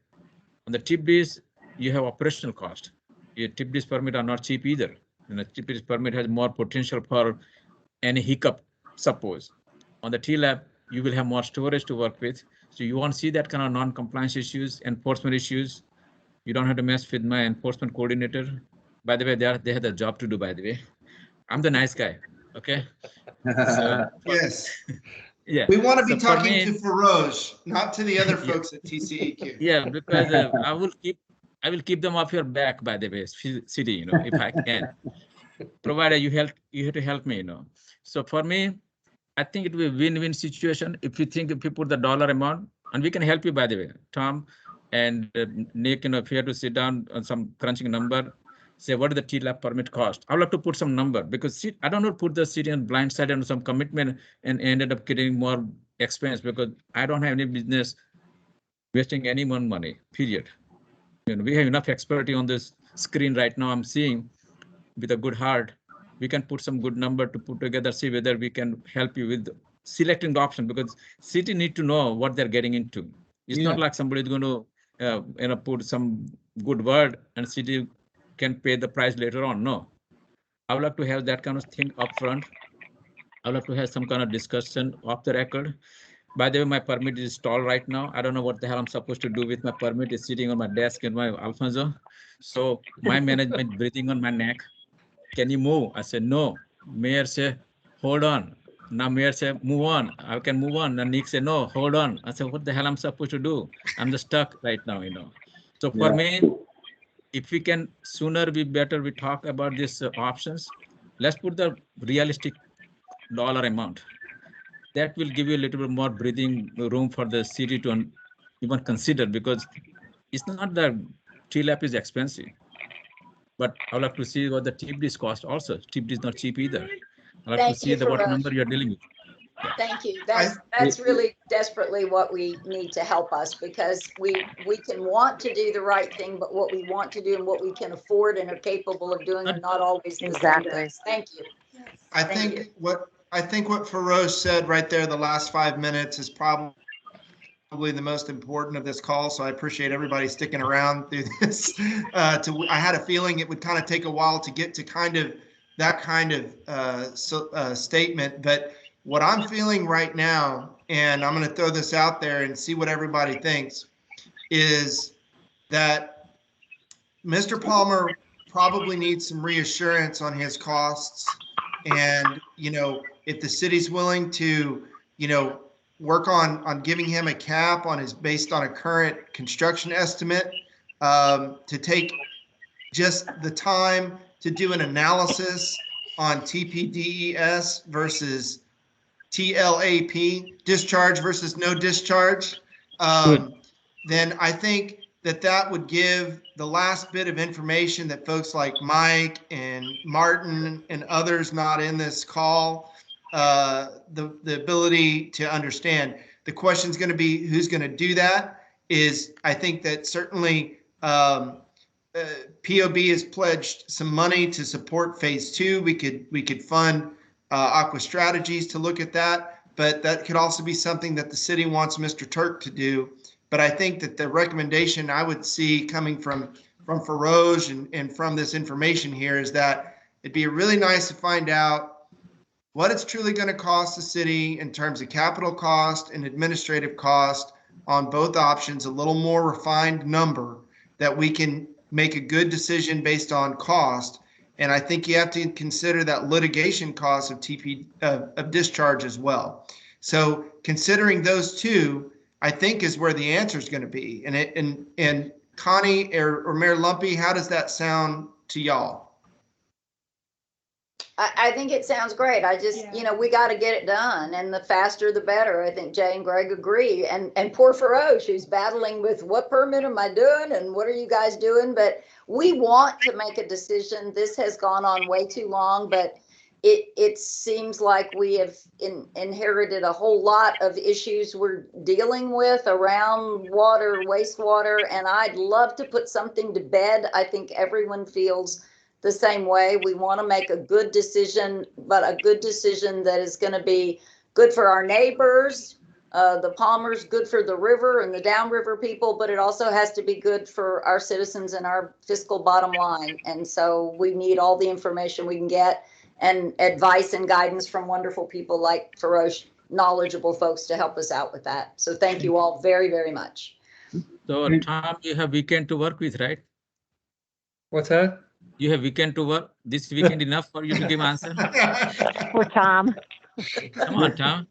On the tip dish, you have operational cost. Your tip dish permit are not cheap either. Tip dish permit has more potential for any hiccup, suppose. On the TLAP, you will have more storage to work with. So you won't see that kind of non-compliance issues, enforcement issues. You don't have to mess with my enforcement coordinator. By the way, they have the job to do, by the way. I'm the nice guy, okay? So, yes. Yeah. We want to be So talking to Feroz, not to the other folks at TCEQ. Yeah, because I will keep them off your back, by the way, city, if I can. Provided you have to help me, So for me, I think it will be a win-win situation if you put the dollar amount, and we can help you, by the way, Tom and Nick, if you have to sit down on some crunching number, say what is the TLAP permit cost. I would like to put some number, because I don't want to put the city on blind side and some commitment and ended up getting more expense, because I don't have any business wasting anyone's money, period. We have enough expertise on this screen right now. I'm seeing with a good heart, we can put some good number to put together, see whether we can help you with selecting the option, because city need to know what they're getting into. It's not like somebody's going to put some good word and city can pay the price later on. No, I would like to have that kind of thing up front. I would like to have some kind of discussion off the record. By the way, my permit is stalled right now. I don't know what the hell I'm supposed to do with my permit. It's sitting on my desk in my Alfonso. So my management breathing on my neck. Can you move? I said, no. Mayor said, hold on. Now Mayor said, move on. I can move on. And Nick said, no, hold on. I said, what the hell I'm supposed to do? I'm just stuck right now, So for me, if we can sooner be better, we talk about these options. Let's put the realistic dollar amount. That will give you a little bit more breathing room for the city to even consider, because it's not that TLAP is expensive, but I would like to see what the TBD is cost also. TBD is not cheap either. I like to see what number you're dealing with. Yeah. Thank you. That's really desperately what we need to help us, because we can want to do the right thing, but what we want to do and what we can afford and are capable of doing are not always the same things. Thank you. I think what Feroz said right there, the last 5 minutes, is probably the most important of this call. So I appreciate everybody sticking around through this. I had a feeling it would kind of take a while to get to kind of that kind of statement. But what I'm feeling right now, and I'm going to throw this out there and see what everybody thinks, is that Mr. Palmer probably needs some reassurance on his costs. And, if the city's willing to, work on giving him a cap on his based on a current construction estimate, to take just the time to do an analysis on TPDES versus TLAP, discharge versus no discharge, then I think that would give the last bit of information that folks like Mike and Martin and others not in this call, the ability to understand. The question is going to be who's going to do that. I think that certainly POB has pledged some money to support phase 2. We could fund Aqua Strategies to look at that, but that could also be something that the city wants Mr. Turk to do. But I think that the recommendation I would see coming from Feroz and from this information here is that it'd be really nice to find out what it's truly going to cost the city in terms of capital cost and administrative cost on both options, a little more refined number that we can make a good decision based on cost. And I think you have to consider that litigation cost of discharge as well. So considering those two, I think is where the answer is going to be. And Connie or Mayor Lumpy, how does that sound to y'all? I think it sounds great. I just, we got to get it done, and the faster the better. I think Jay and Greg agree. And poor Feroz, who's battling with what permit am I doing and what are you guys doing? But we want to make a decision. This has gone on way too long, but it seems like we have inherited a whole lot of issues we're dealing with around water, wastewater, and I'd love to put something to bed. I think everyone feels the same way. We want to make a good decision, but a good decision that is going to be good for our neighbors, the Palmers, good for the river and the downriver people, but it also has to be good for our citizens and our fiscal bottom line. And so we need all the information we can get and advice and guidance from wonderful people like Feroz, knowledgeable folks to help us out with that. So thank you all very, very much. So Tom, you have weekend to work with, right? What's that? You have weekend to work. This weekend enough for you to give answer? For Tom. Come on, Tom.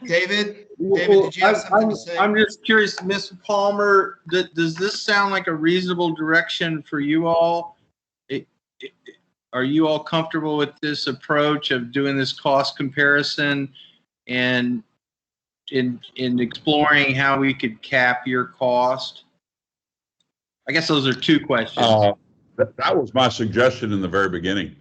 David, did you have something to say? I'm just curious, Ms. Palmer, does this sound like a reasonable direction for you all? Are you all comfortable with this approach of doing this cost comparison and in exploring how we could cap your cost? I guess those are two questions. That was my suggestion in the very beginning.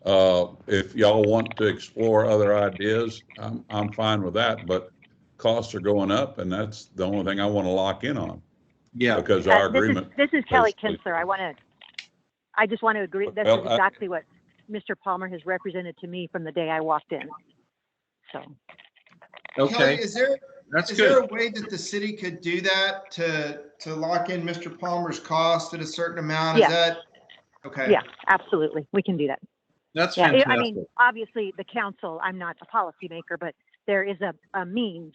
If y'all want to explore other ideas, I'm fine with that, but costs are going up, and that's the only thing I want to lock in on. Yeah. Because our agreement. This is Kelly Kinsler. I just want to agree. This is exactly what Mr. Palmer has represented to me from the day I walked in. So. Okay. Kelly, is there That's Is good. there a way that the city could do that to lock in Mr. Palmer's cost at a certain amount? Yeah. Is that okay? Yeah, absolutely. We can do that. That's Yeah, fantastic. I mean, obviously the council, I'm not a policymaker, but there is a means.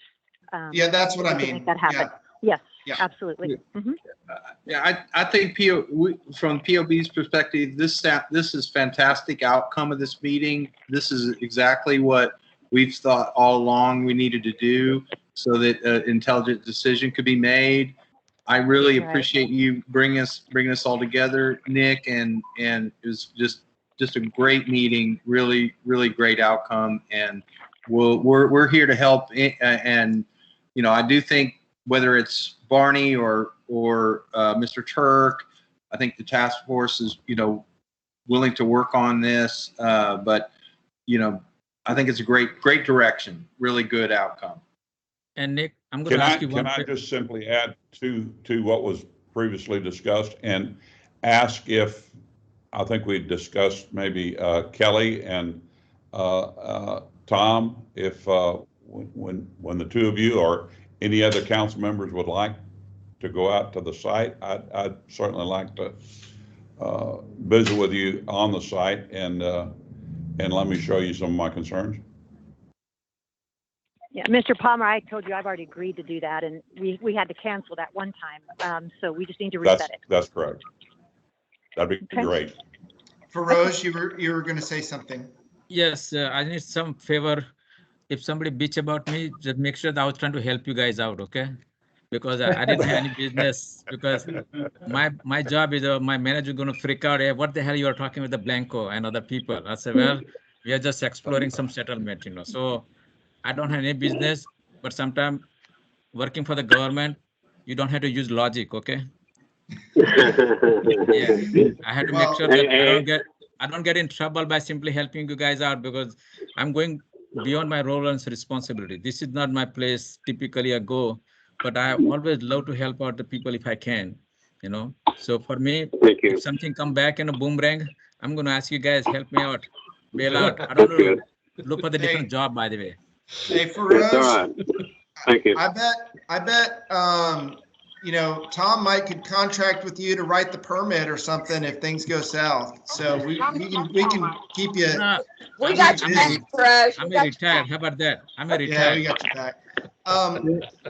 Yeah, that's what I to mean. Make that happen. Yeah. Yes, Yeah. absolutely. Mhm. Yeah, I think from POB's perspective, this is fantastic outcome of this meeting. This is exactly what we've thought all along we needed to do so that intelligent decision could be made. I really Right. appreciate you bringing us all together, Nick, and it was just a great meeting, really, really great outcome. And we're here to help. And, you know, I do think whether it's Barney or Mr. Turk, I think the task force is, you know, willing to work on this. But, you know, I think it's a great direction, really good outcome. And Nick, I'm going to ask you one Can I question. just simply add to what was previously discussed and ask if, I think we discussed maybe Kelly and Tom, if when the two of you or any other council members would like to go out to the site, I'd certainly like to visit with you on the site and let me show you some of my concerns. Yeah, Mr. Palmer, I told you I've already agreed to do that, and we had to cancel that one time. So we just need to reset it. That's correct. That'd be great. Feroz, you were going to say something. Yes, I need some favor. If somebody bitch about me, just make sure that I was trying to help you guys out, okay? Because I didn't have any business. Because my job is my manager going to freak out. Hey, what the hell you are talking with the Blanco and other people? I said, well, we are just exploring some settlement, you know. So I don't have any business, but sometimes working for the government, you don't have to use logic, okay? Yeah, I had to make sure that I don't get in trouble by simply helping you guys out, because I'm going beyond my role and responsibility. This is not my place. Typically I go, but I always love to help out the people if I can, you know. So for me, if something come back in a boomerang, I'm going to ask you guys, help me out, bail out. I don't know, look for the different job, by the way. Hey, Feroz, Thank you. I bet, you know, Tom might could contract with you to write the permit or something if things go south. So we can keep you. We got your back, Feroz. I'm retired. How about that? I'm retired. Yeah, we got your back.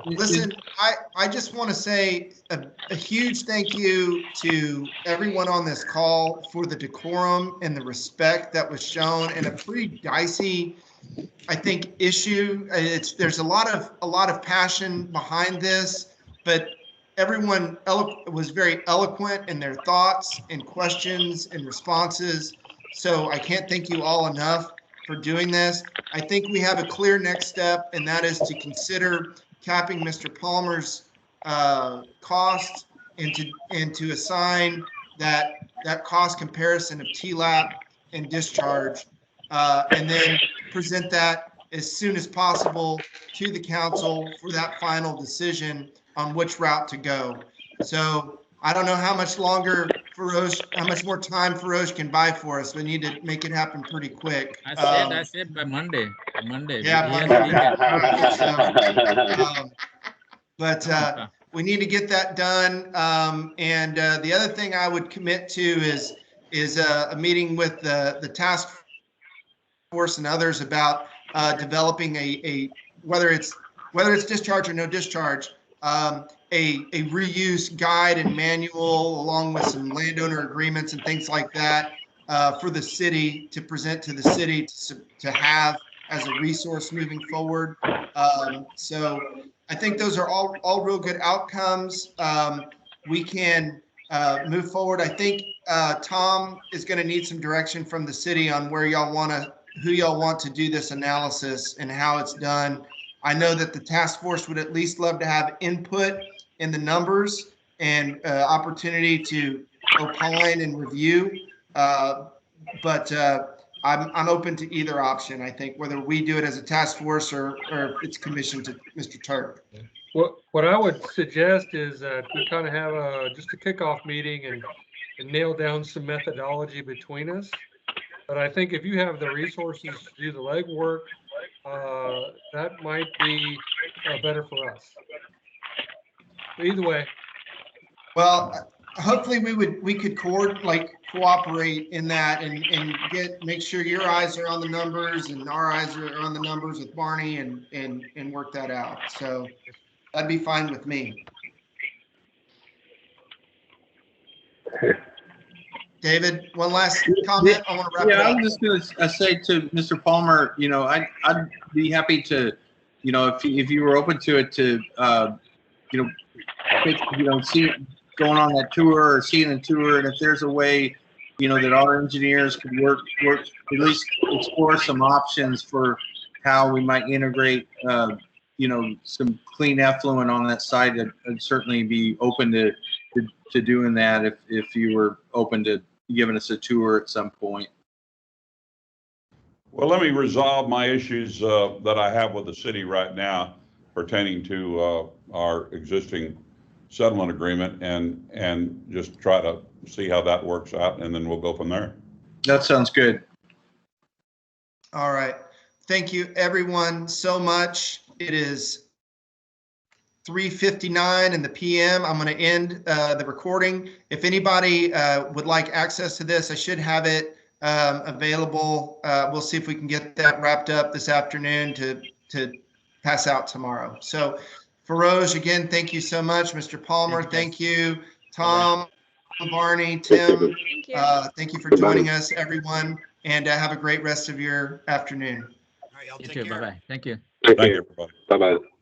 Listen, I just want to say a huge thank you to everyone on this call for the decorum and the respect that was shown in a pretty dicey, I think, issue. There's a lot of passion behind this, but everyone was very eloquent in their thoughts and questions and responses. So I can't thank you all enough for doing this. I think we have a clear next step, and that is to consider capping Mr. Palmer's cost and to assign that cost comparison of TLAP and discharge, and then present that as soon as possible to the council for that final decision on which route to go. So I don't know how much longer how much more time Feroz can buy for us. We need to make it happen pretty quick. I said by Monday. Yeah, but we need to get that done. And the other thing I would commit to is a meeting with the task force and others about developing a whether it's discharge or no discharge, a reuse guide and manual along with some landowner agreements and things like that for the city to present to the city to have as a resource moving forward. So I think those are all real good outcomes. We can move forward. I think Tom is going to need some direction from the city on who y'all want to do this analysis and how it's done. I know that the task force would at least love to have input in the numbers and opportunity to opine and review. But I'm open to either option. I think whether we do it as a task force or it's commissioned to Mr. Turk. What I would suggest is that we kind of have just a kickoff meeting and nail down some methodology between us. But I think if you have the resources to do the legwork, that might be better for us. But either way. Well, hopefully we could cooperate in that and make sure your eyes are on the numbers and our eyes are on the numbers with Barney and work that out. So that'd be fine with me. David, one last comment. I want to wrap it up. I'm just going to say to Mr. Palmer, you know, I'd be happy to, you know, if you were open to it, to, see going on that tour or seeing a tour, and if there's a way, you know, that our engineers could work at least explore some options for how we might integrate, some clean effluent on that site. I'd certainly be open to doing that if you were open to giving us a tour at some point. Well, let me resolve my issues that I have with the city right now pertaining to our existing settlement agreement and just try to see how that works out, and then we'll go from there. That sounds good. All right. Thank you everyone so much. It is 3:59 in the PM. I'm going to end the recording. If anybody would like access to this, I should have it available. We'll see if we can get that wrapped up this afternoon to pass out tomorrow. So, Feroz, again, thank you so much. Mr. Palmer, thank you. Tom, Barney, Tim, thank you for joining us, everyone, and have a great rest of your afternoon. All right, y'all You take too. care. Bye-bye. Thank you. Thank Thank you. you, everybody. Bye-bye.